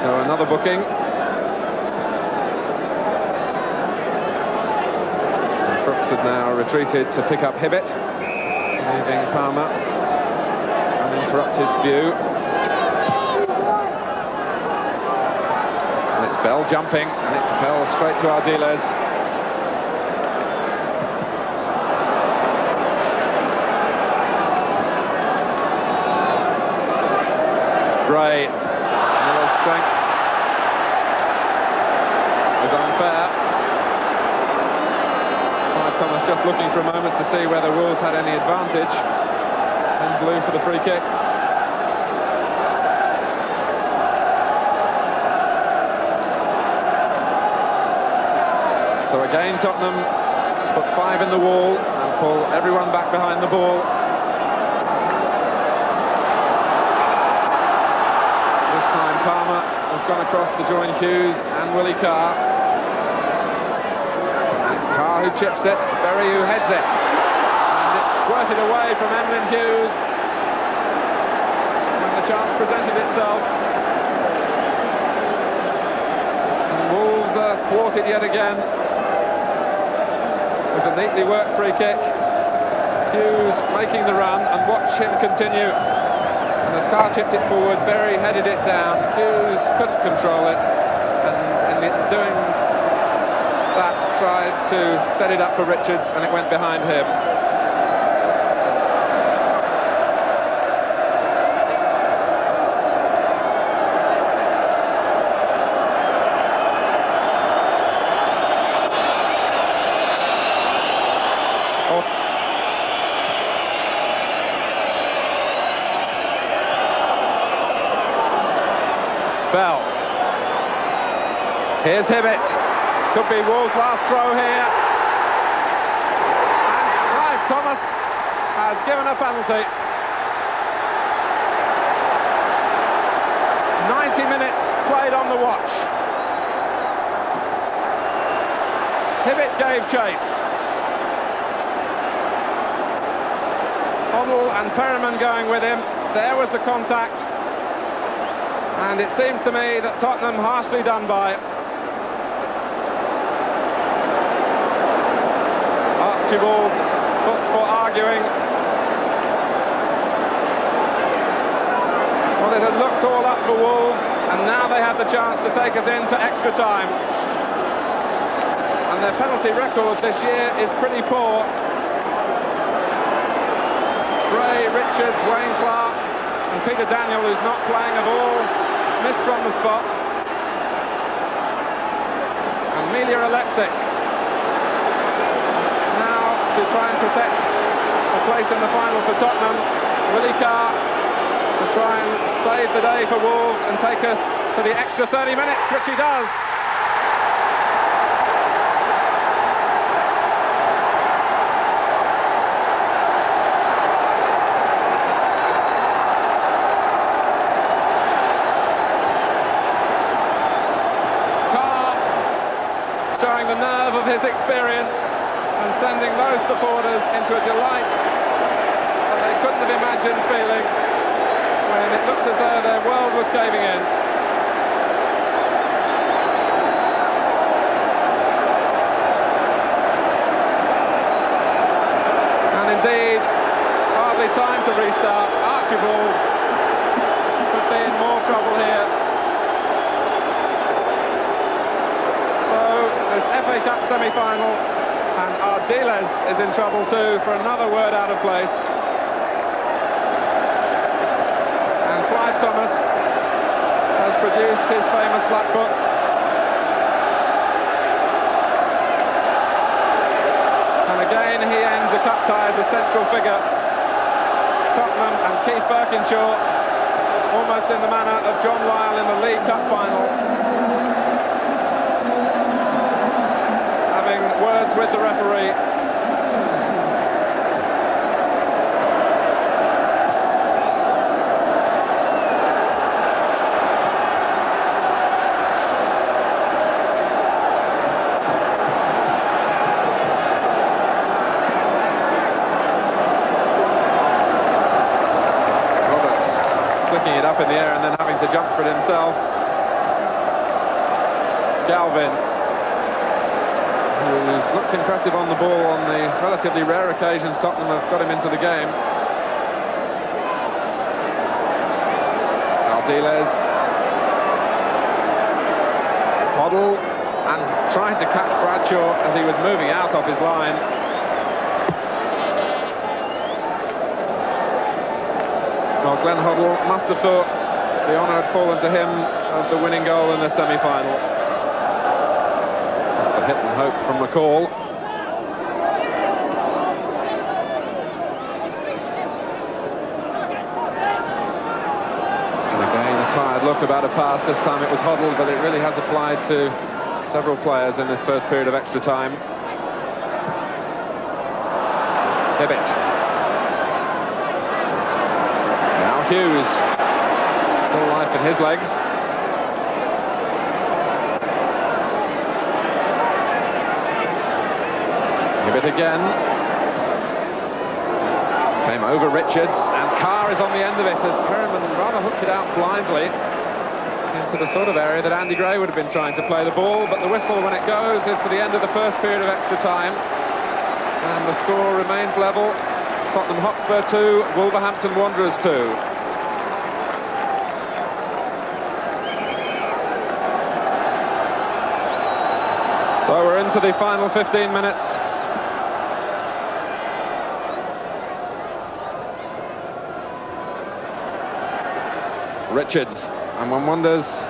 So another booking. And Brooks has now retreated to pick up Hibbett, leaving Palmer uninterrupted view. And it's Bell jumping, and it fell straight to Ardiles. Gray, Miller's strength is unfair. Clive Thomas just looking for a moment to see whether Wolves had any advantage, and blew for the free kick. So again Tottenham put 5 in the wall and pull everyone back behind the ball. This time Palmer has gone across to join Hughes and Willie Carr. And it's Carr who chips it, Berry who heads it. And it's squirted away from Emlyn Hughes when the chance presented itself. And Wolves are thwarted yet again. It was a neatly worked free kick. Hughes making the run, and watch him continue. And as Carr chipped it forward, Berry headed it down. Hughes couldn't control it, and in doing that tried to set it up for Richards, and it went behind him. Bell. Here's Hibbett. Could be Wolves' last throw here. And Clive Thomas has given a penalty. 90 minutes played on the watch. Hibbett gave chase. Hoddle and Perriman going with him. There was the contact. And it seems to me that Tottenham harshly done by. Archibald booked for arguing. Well, it had looked all up for Wolves, and now they had the chance to take us into extra time. And their penalty record this year is pretty poor. Gray, Richards, Wayne Clark, and Peter Daniel, who's not playing at all, missed from the spot. And Melia Alexic now to try and protect a place in the final for Tottenham. Willie Carr to try and save the day for Wolves and take us to the extra 30 minutes, which he does. Showing the nerve of his experience and sending those supporters into a delight that they couldn't have imagined feeling when it looked as though their world was caving in. And indeed, hardly time to restart. Archibald could be in more trouble here. So, this FA Cup semi-final, and Ardiles is in trouble too for another word out of place. And Clive Thomas has produced his famous black book. And again he ends a cup tie as a central figure. Tottenham and Keith Birkinshaw, almost in the manner of John Lyall in the League Cup final, having words with the referee. Flicking it up in the air and then having to jump for it himself. Galvin, who's looked impressive on the ball on the relatively rare occasions Tottenham have got him into the game. Ardiles. Hoddle, and trying to catch Bradshaw as he was moving out of his line. Well, Glenn Hoddle must have thought the honour had fallen to him of the winning goal in the semi-final. Just a hit and hope from McCall. And again, a tired look about a pass. This time it was Hoddle, but it really has applied to several players in this first period of extra time. Hibbett. Hughes, still life in his legs. Hibbett again. Came over Richards, and Carr is on the end of it as Perryman rather hooks it out blindly into the sort of area that Andy Gray would have been trying to play the ball, but the whistle when it goes is for the end of the first period of extra time, and the score remains level. Tottenham Hotspur 2, Wolverhampton Wanderers 2. So we're into the final 15 minutes. Richards, and one wonders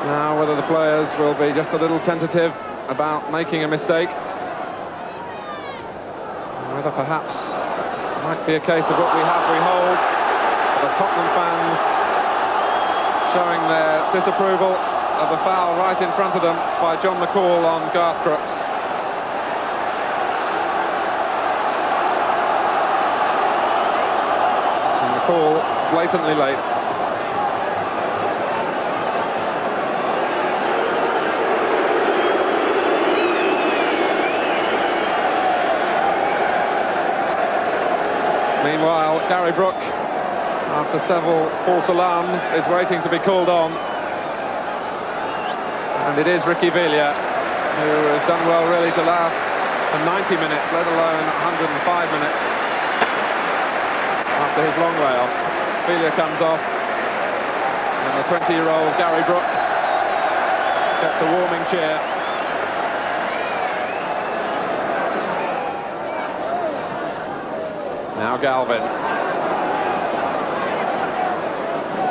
now whether the players will be just a little tentative about making a mistake. Whether perhaps it might be a case of what we have we hold. The Tottenham fans showing their disapproval of a foul right in front of them by John McCall on Garth Crooks. And McCall blatantly late. Meanwhile, Gary Brooke, after several false alarms, is waiting to be called on. And it is Ricky Villa, who has done well really to last for 90 minutes, let alone 105 minutes after his long layoff. Villa comes off, and the 20-year-old Gary Brooke gets a warming cheer. Now Galvin.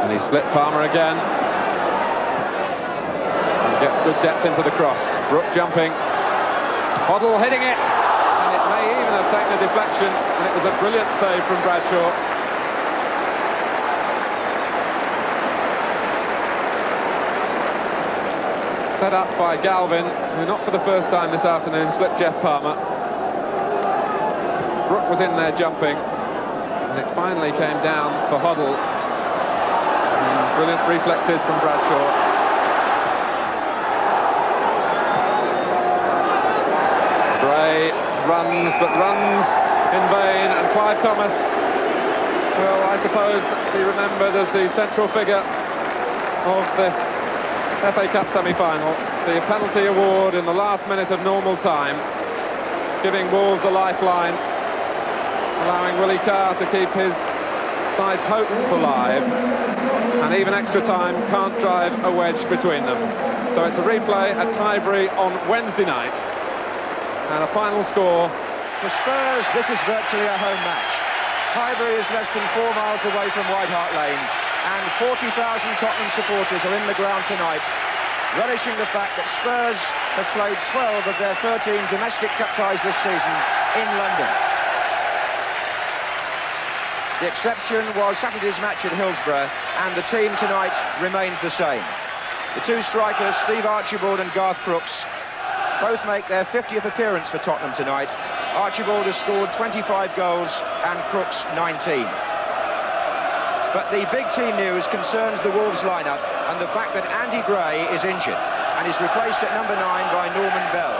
And he slipped Palmer again. Gets good depth into the cross. Brooke jumping. Hoddle hitting it. And it may even have taken a deflection. And it was a brilliant save from Bradshaw. Set up by Galvin, who not for the first time this afternoon slipped Jeff Palmer. Brooke was in there jumping. And it finally came down for Hoddle. And brilliant reflexes from Bradshaw. runs, but runs in vain, and Clive Thomas will, I suppose, be remembered as the central figure of this FA Cup semi-final. The penalty award in the last minute of normal time, giving Wolves a lifeline, allowing Willie Carr to keep his side's hopes alive, and even extra time can't drive a wedge between them. So it's a replay at Highbury on Wednesday night, and a final score. For Spurs, this is virtually a home match. Highbury is less than 4 miles away from White Hart Lane, and 40,000 Tottenham supporters are in the ground tonight, relishing the fact that Spurs have played 12 of their 13 domestic cup ties this season in London. The exception was Saturday's match at Hillsborough, and the team tonight remains the same. The two strikers, Steve Archibald and Garth Crooks, both make their 50th appearance for Tottenham tonight. Archibald has scored 25 goals and Crooks 19. But the big team news concerns the Wolves lineup and the fact that Andy Gray is injured and is replaced at number 9 by Norman Bell.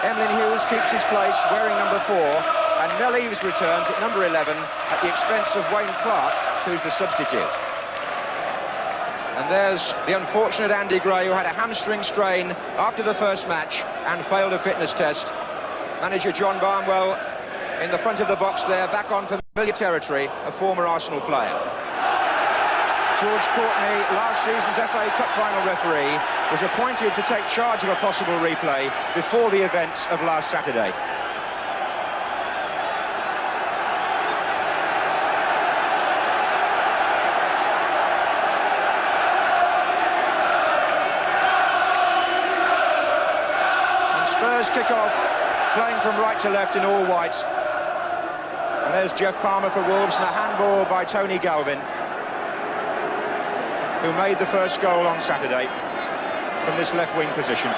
Emlyn Hughes keeps his place wearing number 4, and Mel Eves returns at number 11 at the expense of Wayne Clark, who's the substitute. And there's the unfortunate Andy Gray, who had a hamstring strain after the first match and failed a fitness test. Manager John Barnwell in the front of the box there, back on familiar territory, a former Arsenal player. George Courtney, last season's FA Cup final referee, was appointed to take charge of a possible replay before the events of last Saturday. Spurs kick off, playing from right to left in all white. And there's Jeff Palmer for Wolves, and a handball by Tony Galvin, who made the first goal on Saturday from this left wing position.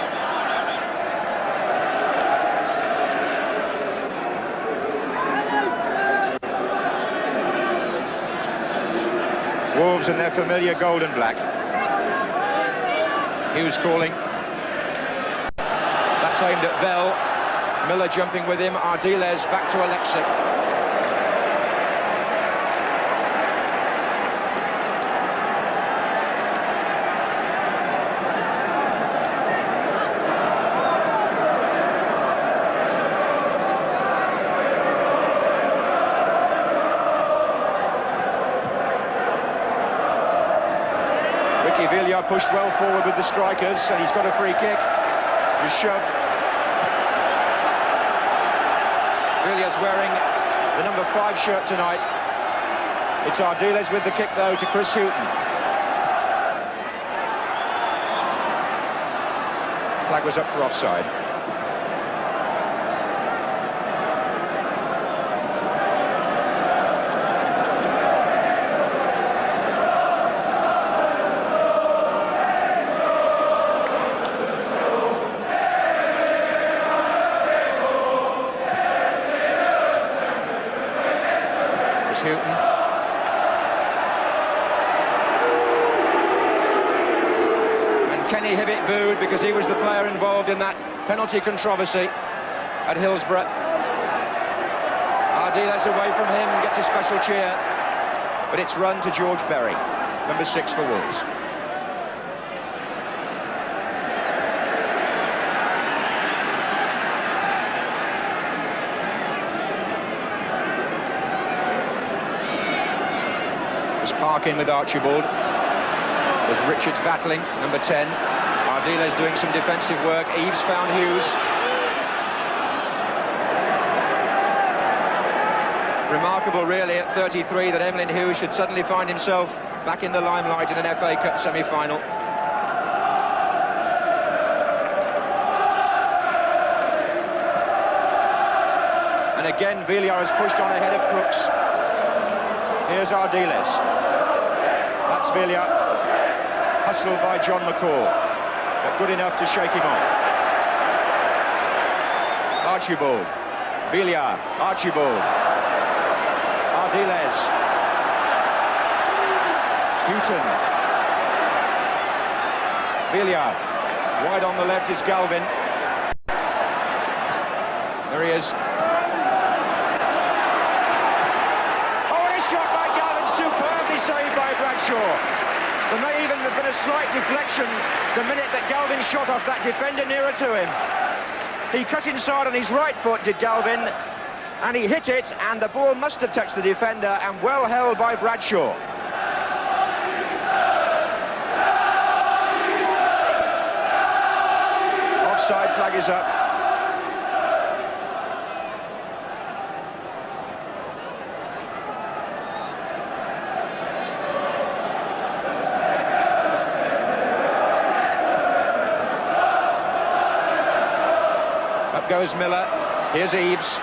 Wolves in their familiar gold and black. Hughes calling. That's aimed at Bell. Miller jumping with him. Ardiles back to Alexic. Ricky Villar pushed well forward with the strikers, and he's got a free kick. He's shoved. Villiers wearing the number 5 shirt tonight. It's Ardiles with the kick, though, to Chris Hughton. Flag was up for offside. Hughton. And Kenny Hibbett booed because he was the player involved in that penalty controversy at Hillsborough. Ardiles away from him, gets a special cheer, but it's run to George Berry, number 6 for Wolves. Park in with Archibald. There's Richards battling, number 10. Ardiles doing some defensive work. Eves found Hughes. Remarkable, really, at 33, that Emlyn Hughes should suddenly find himself back in the limelight in an FA Cup semi-final. And again, Villar has pushed on ahead of Crooks. Here's Ardiles. That's Villar, hustled by John McCall, but good enough to shake him off. Archibald, Villar, Archibald, Ardiles, Hughton, Villar, wide on the left is Galvin. There he is. by Bradshaw. There may even have been a slight deflection the minute that Galvin shot off that defender nearer to him. He cut inside on his right foot, did Galvin, and he hit it, and the ball must have touched the defender, and well held by Bradshaw. Offside flag is up. Up goes Miller. Here's Eaves.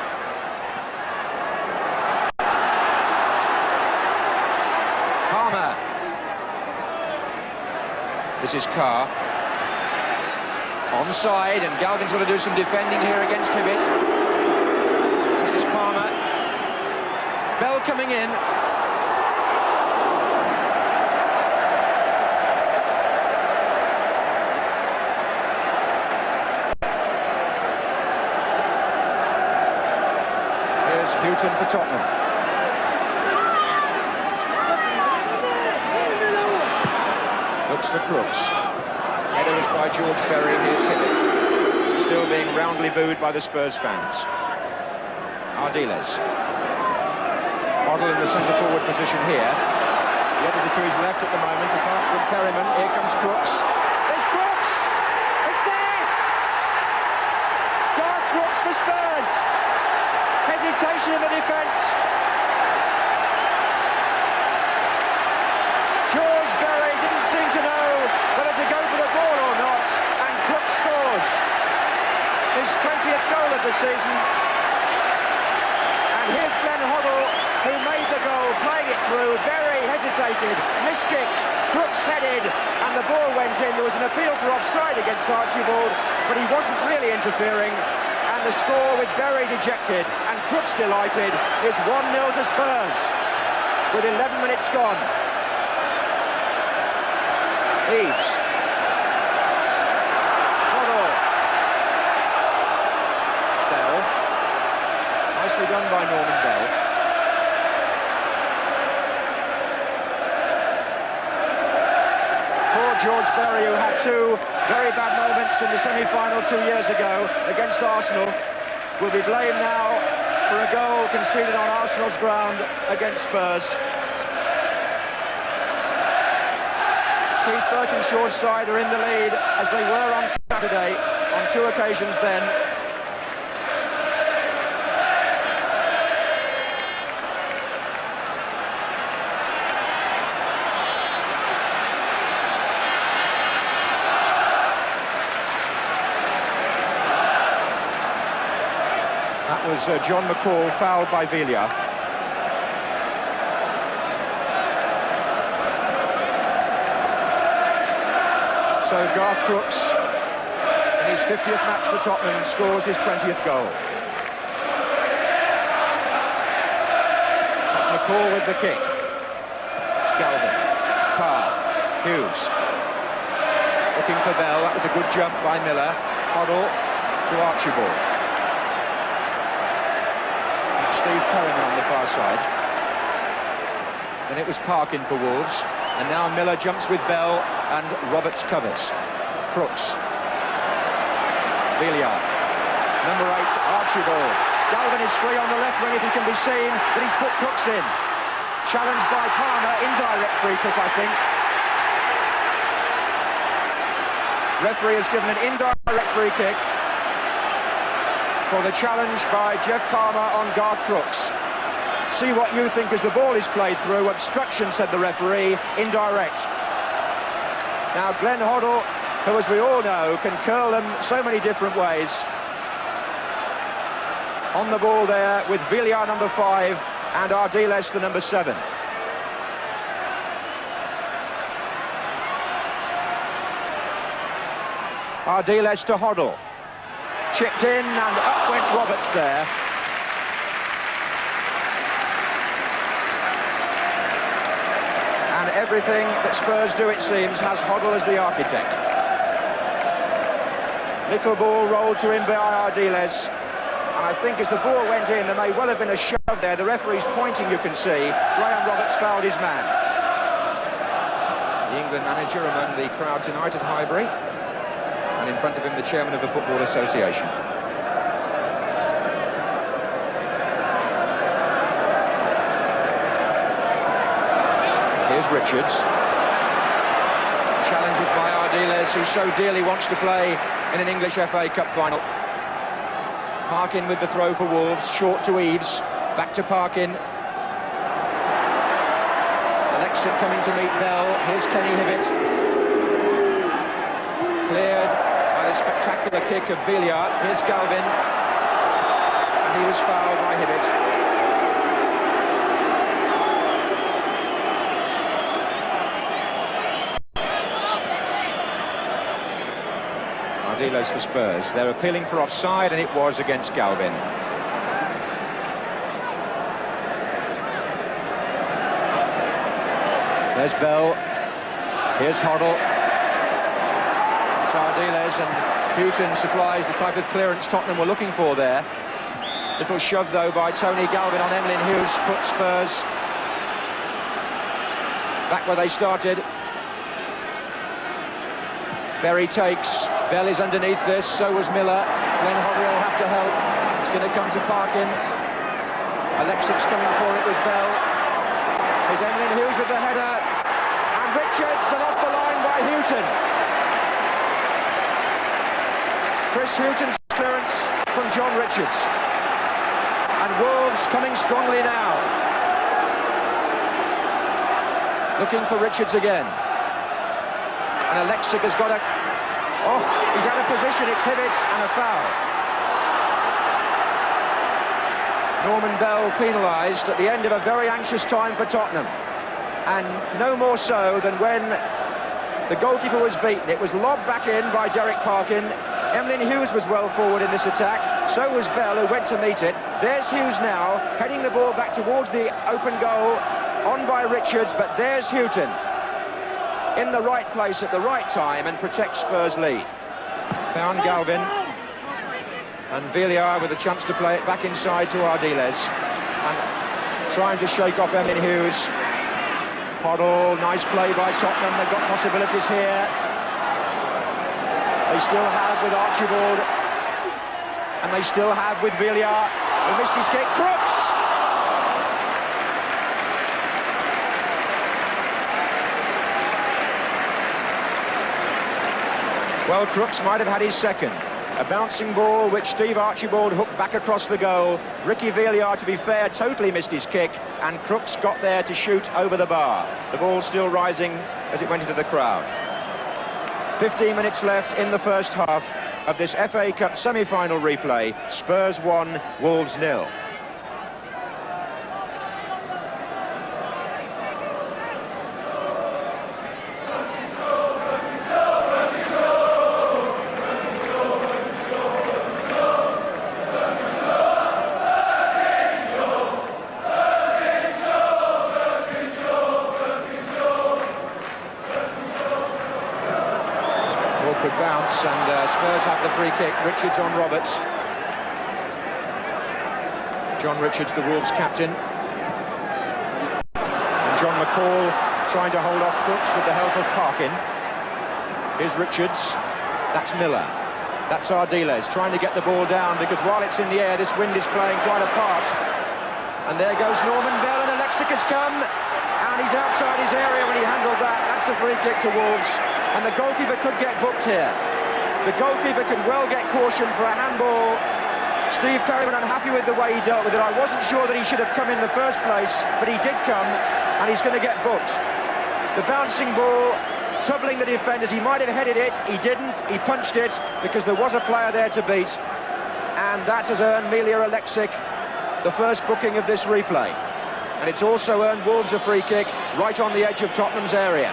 Palmer. This is Carr. Onside, and Galvin's got to do some defending here against Hibbett. This is Palmer. Bell coming in. Here's Houghton for Tottenham. Looks for Crooks. Header was by George Berry. Here's Hibbett, still being roundly booed by the Spurs fans. Ardiles. Hoddle in the centre-forward position here. The others are to his left at the moment, apart from Perryman. Here comes Crooks. There's Crooks! It's there! Garth Crooks for Spurs. Hesitation in the defence. George Berry didn't seem to know whether to go for the ball or not, and Crooks scores his 20th goal of the season. And here's Glenn Hoddle, who made the goal, playing it through. Berry hesitated, missed it, Crooks headed, and the ball went in. There was an appeal for offside against Archibald, but he wasn't really interfering. And the score, with Berry dejected and Crooks delighted, is 1-0 to Spurs with 11 minutes gone. Eaves. Hoddle. Bell. Nicely done by Norman Bell. Poor George Berry, who had two very bad moments in the semi-final 2 years ago against Arsenal, will be blamed now for a goal conceded on Arsenal's ground against Spurs. Keith Birkinshaw's side are in the lead, as they were on Saturday, on two occasions then. That was John McCall, fouled by Villiers. So Garth Crooks, in his 50th match for Tottenham, scores his 20th goal. That's McCall with the kick. It's Galvin. Carr. Hughes. Looking for Bell. That was a good jump by Miller. Hoddle to Archibald. That's Steve Perryman on the far side. Then it was Parkin for Wolves. And now Miller jumps with Bell, and Roberts covers. Crooks. Villiers. Number 8, Archibald. Galvin is free on the left wing if he can be seen, but he's put Crooks in. Challenged by Palmer, indirect free kick, I think. Referee has given an indirect free kick for the challenge by Jeff Palmer on Garth Crooks. See what you think as the ball is played through. Obstruction, said the referee, indirect. Now Glenn Hoddle, who, as we all know, can curl them so many different ways. On the ball there with Villiers, number 5, and Ardiles, the number 7. Ardiles to Hoddle. Chipped in, and up went Roberts there. And everything that Spurs do, it seems, has Hoddle as the architect. Little ball rolled to him by Ardiles. And I think as the ball went in, there may well have been a shove there. The referee's pointing, you can see. Graham Roberts fouled his man. The England manager among the crowd tonight at Highbury, and in front of him the chairman of the Football Association. Here's Richards. Challenge was by Ardiles, who so dearly wants to play in an English FA Cup final. Parkin with the throw for Wolves, short to Eaves, back to Parkin. Alexic coming to meet Bell. Here's Kenny Hibbett. Cleared by the spectacular kick of Villiard. Here's Galvin. And he was fouled by Hibbett. Ardiles for Spurs. They're appealing for offside, and it was against Galvin. There's Bell. Here's Hoddle. It's Ardiles, and Houghton supplies the type of clearance Tottenham were looking for there. Little shove, though, by Tony Galvin on Emlyn Hughes, put Spurs back where they started. Berry takes. Bell is underneath this, so was Miller. Glenn Hoddle will have to help. It's going to come to Parkin. Alexic's coming for it with Bell. Here's Emlyn Hughes with the header. And Richards, and off the line by Houghton. Chris Houghton's clearance from John Richards. And Wolves coming strongly now. Looking for Richards again. And Alexic has got a... Oh, he's out of position, it's Hibbett, and a foul. Norman Bell penalised at the end of a very anxious time for Tottenham. And no more so than when the goalkeeper was beaten. It was lobbed back in by Derek Parkin. Emlyn Hughes was well forward in this attack. So was Bell, who went to meet it. There's Hughes now, heading the ball back towards the open goal, on by Richards, but there's Houghton. In the right place at the right time and protects Spurs' lead. Found Galvin. And Villiard with a chance to play it back inside to Ardiles. And trying to shake off Emlyn Hughes. Hoddle, nice play by Tottenham. They've got possibilities here. They still have with Archibald. And they still have with Villiard. He missed his kick. Crooks! Well, Crooks might have had his second. A bouncing ball which Steve Archibald hooked back across the goal. Ricky Villiard, to be fair, totally missed his kick, and Crooks got there to shoot over the bar. The ball still rising as it went into the crowd. 15 minutes left in the first half of this FA Cup semi-final replay. Spurs 1, Wolves 0. And Spurs have the free kick. Richards on Roberts. John Richards, the Wolves captain. And John McCall trying to hold off Crooks with the help of Parkin. Here's Richards. That's Miller. That's Ardiles trying to get the ball down, because while it's in the air, this wind is playing quite a part. And there goes Norman Bell, and Alexic has come. And he's outside his area when he handled that. That's a free kick to Wolves. And the goalkeeper could get booked here. The goalkeeper could well get caution for a handball. Steve Perryman unhappy with the way he dealt with it. I wasn't sure that he should have come in the first place, but he did come, and he's going to get booked. The bouncing ball, troubling the defenders. He might have headed it. He didn't. He punched it because there was a player there to beat. And that has earned Milia Alexic the first booking of this replay. And it's also earned Wolves a free kick right on the edge of Tottenham's area.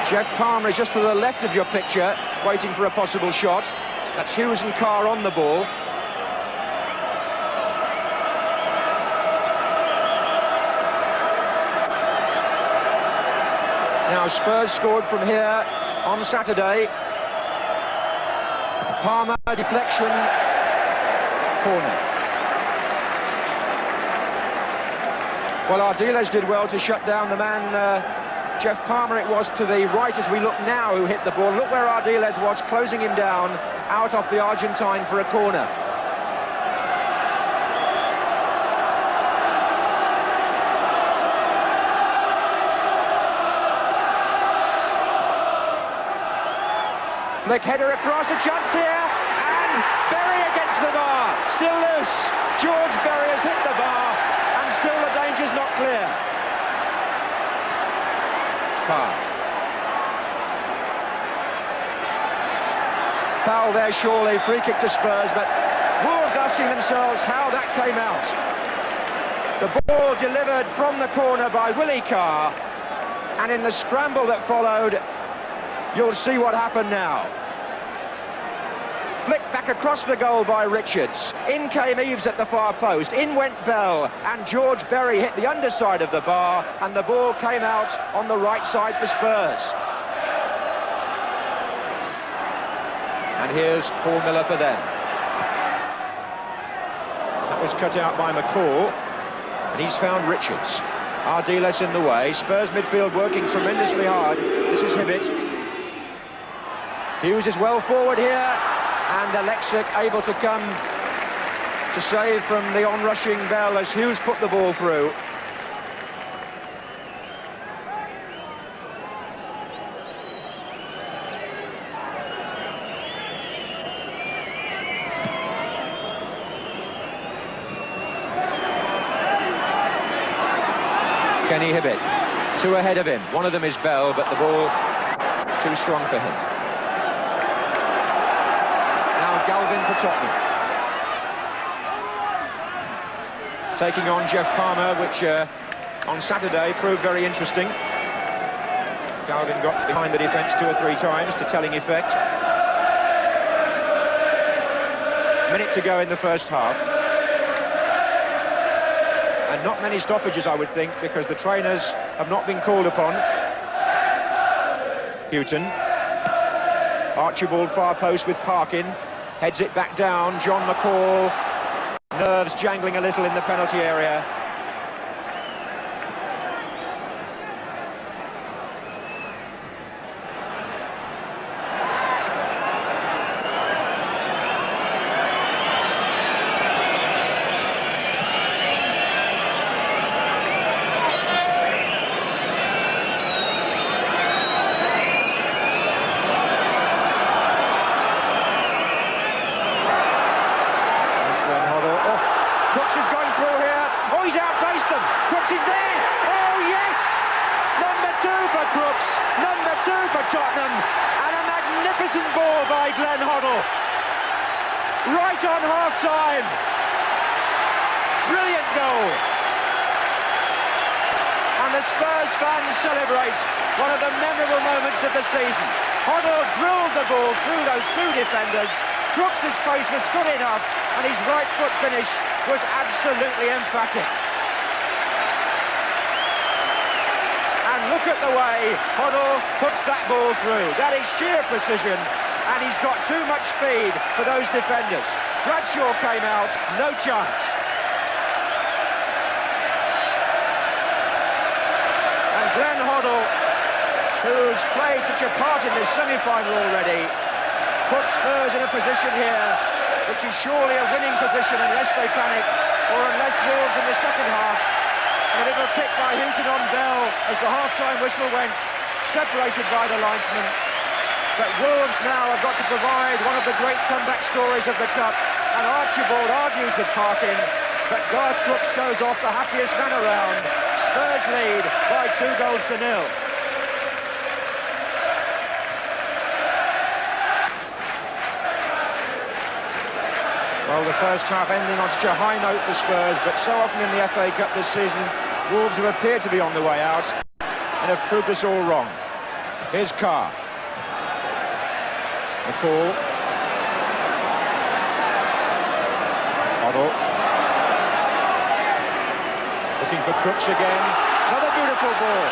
Jeff Palmer is just to the left of your picture, waiting for a possible shot. That's Hughes and Carr on the ball. Now Spurs scored from here on Saturday. Palmer, deflection, corner. Well, Ardiles did well to shut down the man, Jeff Palmer it was to the right as we look now, who hit the ball. Look where Ardiles was, closing him down, out off the Argentine for a corner. Flick header across, a chance here, and Berry against the bar, still loose. George Berry has hit the bar, and still the danger's not clear. Carr. Foul there surely, free kick to Spurs, but Wolves asking themselves how that came out. The ball delivered from the corner by Willie Carr, and in the scramble that followed, you'll see what happened now. Flicked back across the goal by Richards. In came Eves at the far post. In went Bell, and George Berry hit the underside of the bar, and the ball came out on the right side for Spurs. And here's Paul Miller for them. That was cut out by McCall, and he's found Richards. Ardiles in the way. Spurs midfield working tremendously hard. This is Hibbett. Hughes is well forward here, and Alexic able to come to save from the onrushing Bell as Hughes put the ball through. Kenny Hibbett, two ahead of him. One of them is Bell, but the ball too strong for him. Galvin for Tottenham. Taking on Jeff Palmer, which on Saturday proved very interesting. Galvin got behind the defence 2 or 3 times to telling effect. Minute to go in the first half. And not many stoppages, I would think, because the trainers have not been called upon. Houghton. Archibald far post with Parkin. Heads it back down, John McCall, nerves jangling a little in the penalty area. Tottenham, and a magnificent ball by Glenn Hoddle. Right on half-time. Brilliant goal. And the Spurs fans celebrate one of the memorable moments of the season. Hoddle drilled the ball through those 2 defenders. Brooks' pace was good enough, and his right foot finish was absolutely emphatic. Look at the way Hoddle puts that ball through. That is sheer precision, and he's got too much speed for those defenders. Bradshaw came out, no chance. And Glenn Hoddle, who's played such a part in this semi-final already, puts Spurs in a position here which is surely a winning position unless they panic, or unless Wolves in the second half. And a little kick by Houghton on Bell as the half-time whistle went, separated by the linesman. But Wolves now have got to provide one of the great comeback stories of the Cup, and Archibald argues with Parkin, but Garth Brooks goes off the happiest man around. Spurs lead by 2-0. Well, the first half ending on such a high note for Spurs, but so often in the FA Cup this season, Wolves have appeared to be on the way out and have proved us all wrong. Here's Carr. McCall. Hoddle. Looking for Crooks again. Another beautiful ball.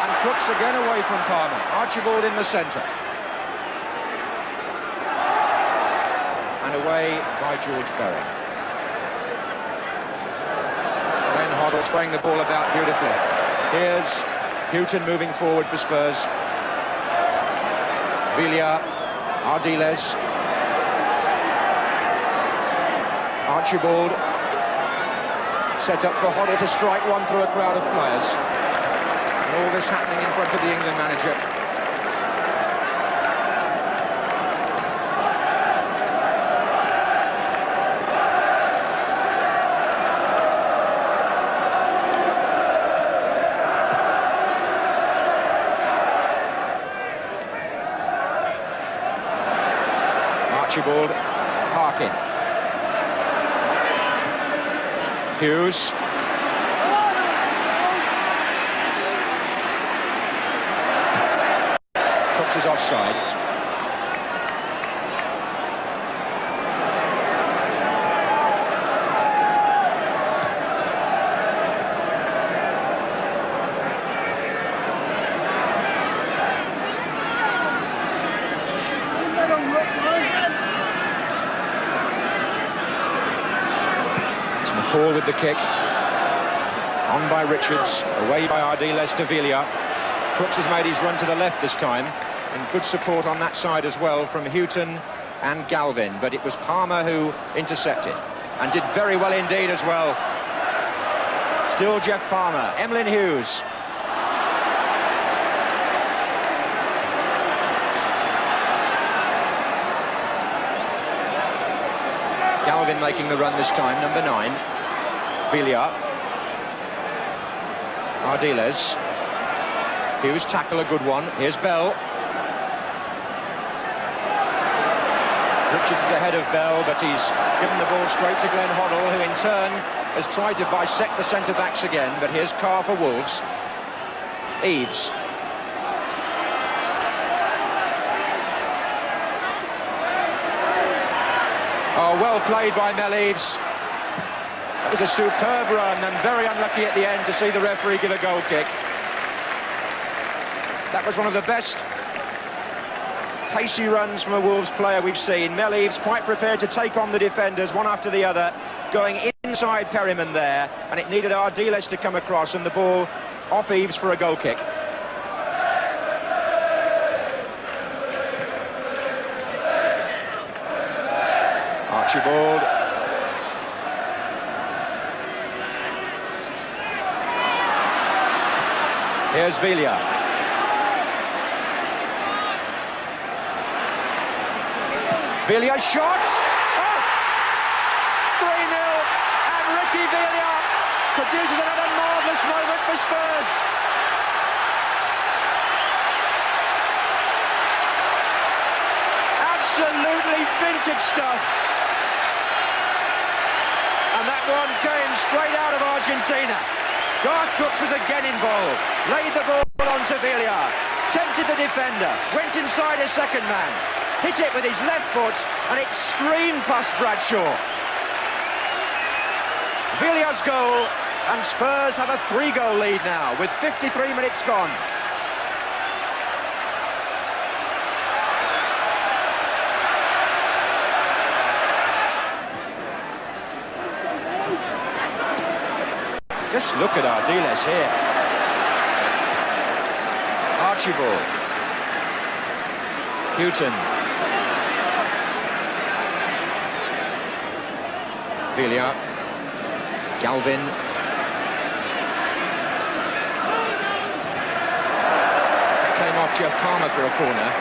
And Crooks again away from Palmer. Archibald in the centre. And away by George Berry. Glenn Hoddle Hoddle spraying the ball about beautifully. Here's Houghton moving forward for Spurs. Villa, Ardiles, Archibald, set up for Hoddle to strike one through a crowd of players. And all this happening in front of the England manager. Archibald, Parkin, Hughes, Crooks is offside. Paul with the kick, on by Richards, away by Ardiles to Villa. Crooks has made his run to the left this time, and good support on that side as well from Houghton and Galvin, but it was Palmer who intercepted, and did very well indeed as well. Still Jeff Palmer, Emlyn Hughes. Galvin making the run this time, number 9. Villa, Ardiles, Hughes tackle, a good one. Here's Bell. Richards is ahead of Bell, but he's given the ball straight to Glenn Hoddle, who in turn has tried to bisect the centre-backs again, but here's Carr for Wolves. Eves. Oh, well played by Mel Eves. It was a superb run, and very unlucky at the end to see the referee give a goal kick. That was one of the best pacey runs from a Wolves player we've seen. Mel Eves quite prepared to take on the defenders one after the other, going inside Perryman there, and it needed Ardiles to come across, and the ball off Eves for a goal kick. Archibald. Here's Villa. Villa shot. Oh! 3-0, and Ricky Villa produces another marvellous moment for Spurs. Absolutely vintage stuff. And that one came straight out of Argentina. Garth Crooks was again involved, laid the ball onto Villa, tempted the defender, went inside a second man, hit it with his left foot, and it screamed past Bradshaw. Villa's goal, and Spurs have a 3-goal lead now, with 53 minutes gone. Just look at Ardiles here. Archibald. Houghton. Villa. Galvin. Came off Jeff Palmer for a corner.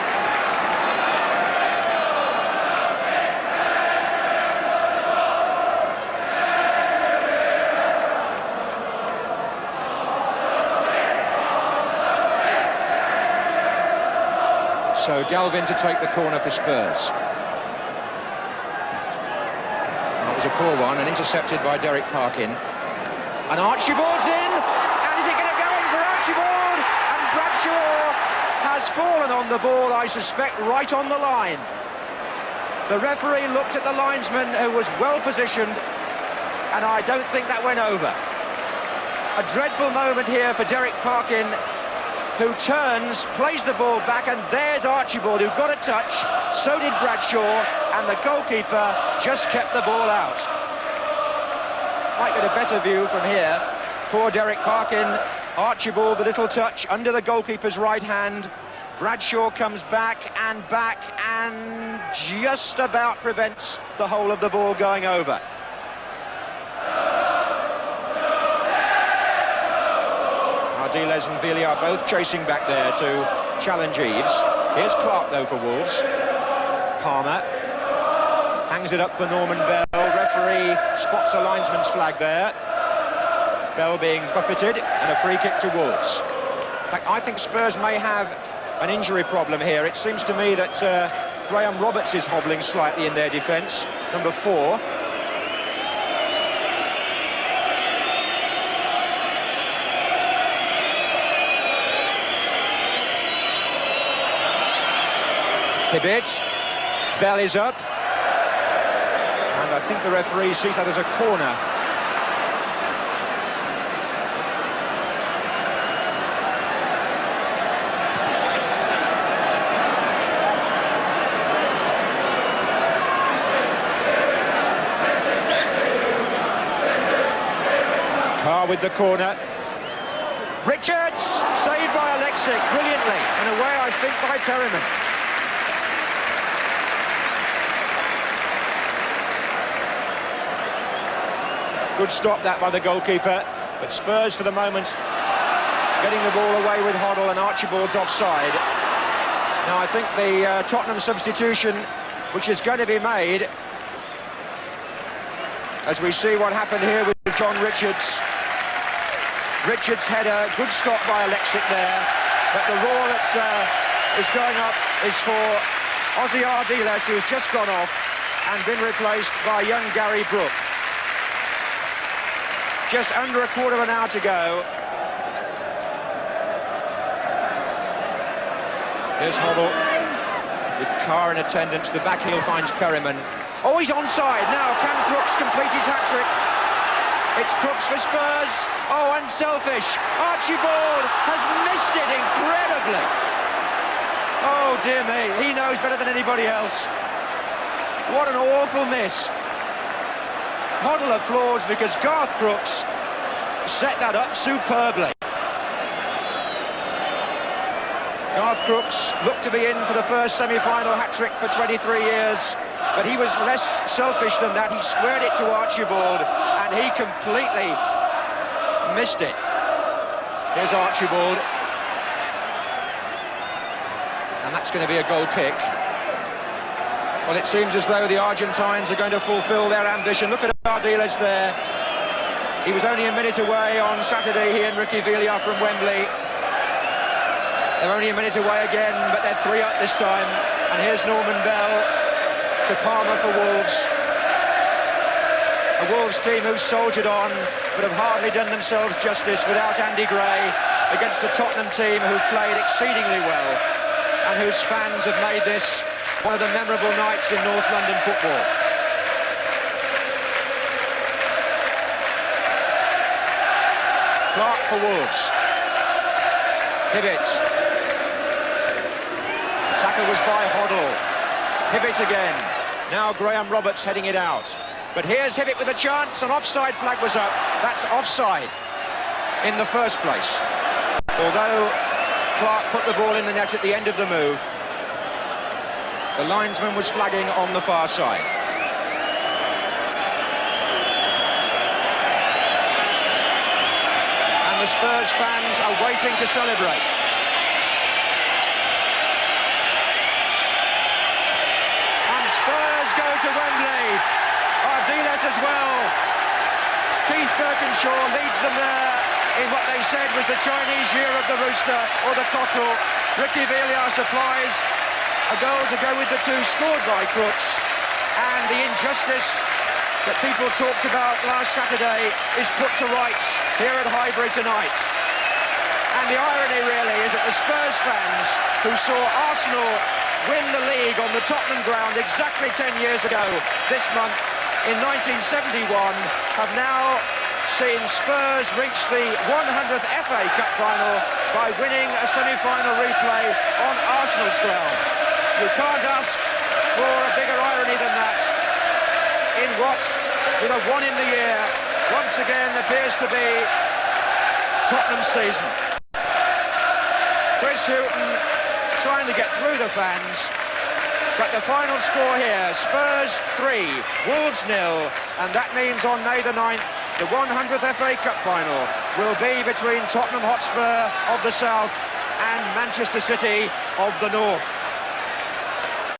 So Galvin to take the corner for Spurs. That was a poor one, and intercepted by Derek Parkin. And Archibald's in, and is it going to go in for Archibald? And Bradshaw has fallen on the ball, I suspect, right on the line. The referee looked at the linesman, who was well positioned, and I don't think that went over. A dreadful moment here for Derek Parkin, who turns, plays the ball back, and there's Archibald, who got a touch, so did Bradshaw, and the goalkeeper just kept the ball out. Might get a better view from here. Poor Derek Parkin. Archibald, the little touch under the goalkeeper's right hand. Bradshaw comes back and just about prevents the whole of the ball going over. Ardiles and Villiers both chasing back there to challenge Eves. Here's Clark though for Wolves. Palmer hangs it up for Norman Bell. Referee spots a linesman's flag there. Bell being buffeted and a free kick to Wolves. In fact, I think Spurs may have an injury problem here. It seems to me that Graham Roberts is hobbling slightly in their defence, number 4. Hibbett, Bell is up, and I think the referee sees that as a corner. With the corner. Richards, saved by Alexic brilliantly, in a way I think by Perryman. Good stop that by the goalkeeper, but Spurs for the moment getting the ball away with Hoddle, and Archibald's offside. Now I think the Tottenham substitution which is going to be made, as we see what happened here with John Richards. Richards' header, good stop by Alexic there, but the roar that is going up is for Ozzy Ardiles, who has just gone off and been replaced by young Gary Brook. Just under a quarter of an hour to go. Here's Hoddle with Carr in attendance. The back heel finds Perryman. Oh, he's onside now. Can Crooks complete his hat-trick? It's Crooks for Spurs. Oh, unselfish. Archibald has missed it incredibly. Oh, dear me. He knows better than anybody else. What an awful miss. Hoddle applauds because Garth Crooks set that up superbly. Garth Crooks looked to be in for the first semi-final hat-trick for 23 years, but he was less selfish than that. He squared it to Archibald, and he completely missed it. Here's Archibald. And that's going to be a goal kick. Well, it seems as though the Argentines are going to fulfil their ambition. Look at Ardiles there. He was only a minute away on Saturday, he and Ricky Villiers from Wembley. They're only a minute away again, but they're 3 up this time. And here's Norman Bell to Palmer for Wolves. A Wolves team who soldiered on, but have hardly done themselves justice without Andy Gray, against a Tottenham team who played exceedingly well, and whose fans have made this one of the memorable nights in North London football. Clark for Wolves. Hibbett. Tackle was by Hoddle. Hibbett again. Now Graham Roberts heading it out. But here's Hibbett with a chance. An offside flag was up. That's offside in the first place. Although Clark put the ball in the net at the end of the move, the linesman was flagging on the far side. And the Spurs fans are waiting to celebrate. And Spurs go to Wembley. Ardiles as well. Keith Birkinshaw leads them there in what they said was the Chinese year of the rooster or the cockerel. Ricky Villiers supplies a goal to go with the 2 scored by Crooks, and the injustice that people talked about last Saturday is put to rights here at Highbury tonight. And the irony really is that the Spurs fans who saw Arsenal win the league on the Tottenham ground exactly 10 years ago this month in 1971 have now seen Spurs reach the 100th FA Cup final by winning a semi-final replay on Arsenal's ground. You can't ask for a bigger irony than that in what, with a 1 in the year, once again appears to be Tottenham season. Chris Hughton trying to get through the fans, but the final score here, Spurs 3, Wolves 0, and that means on May the 9th, the 100th FA Cup final will be between Tottenham Hotspur of the South and Manchester City of the North.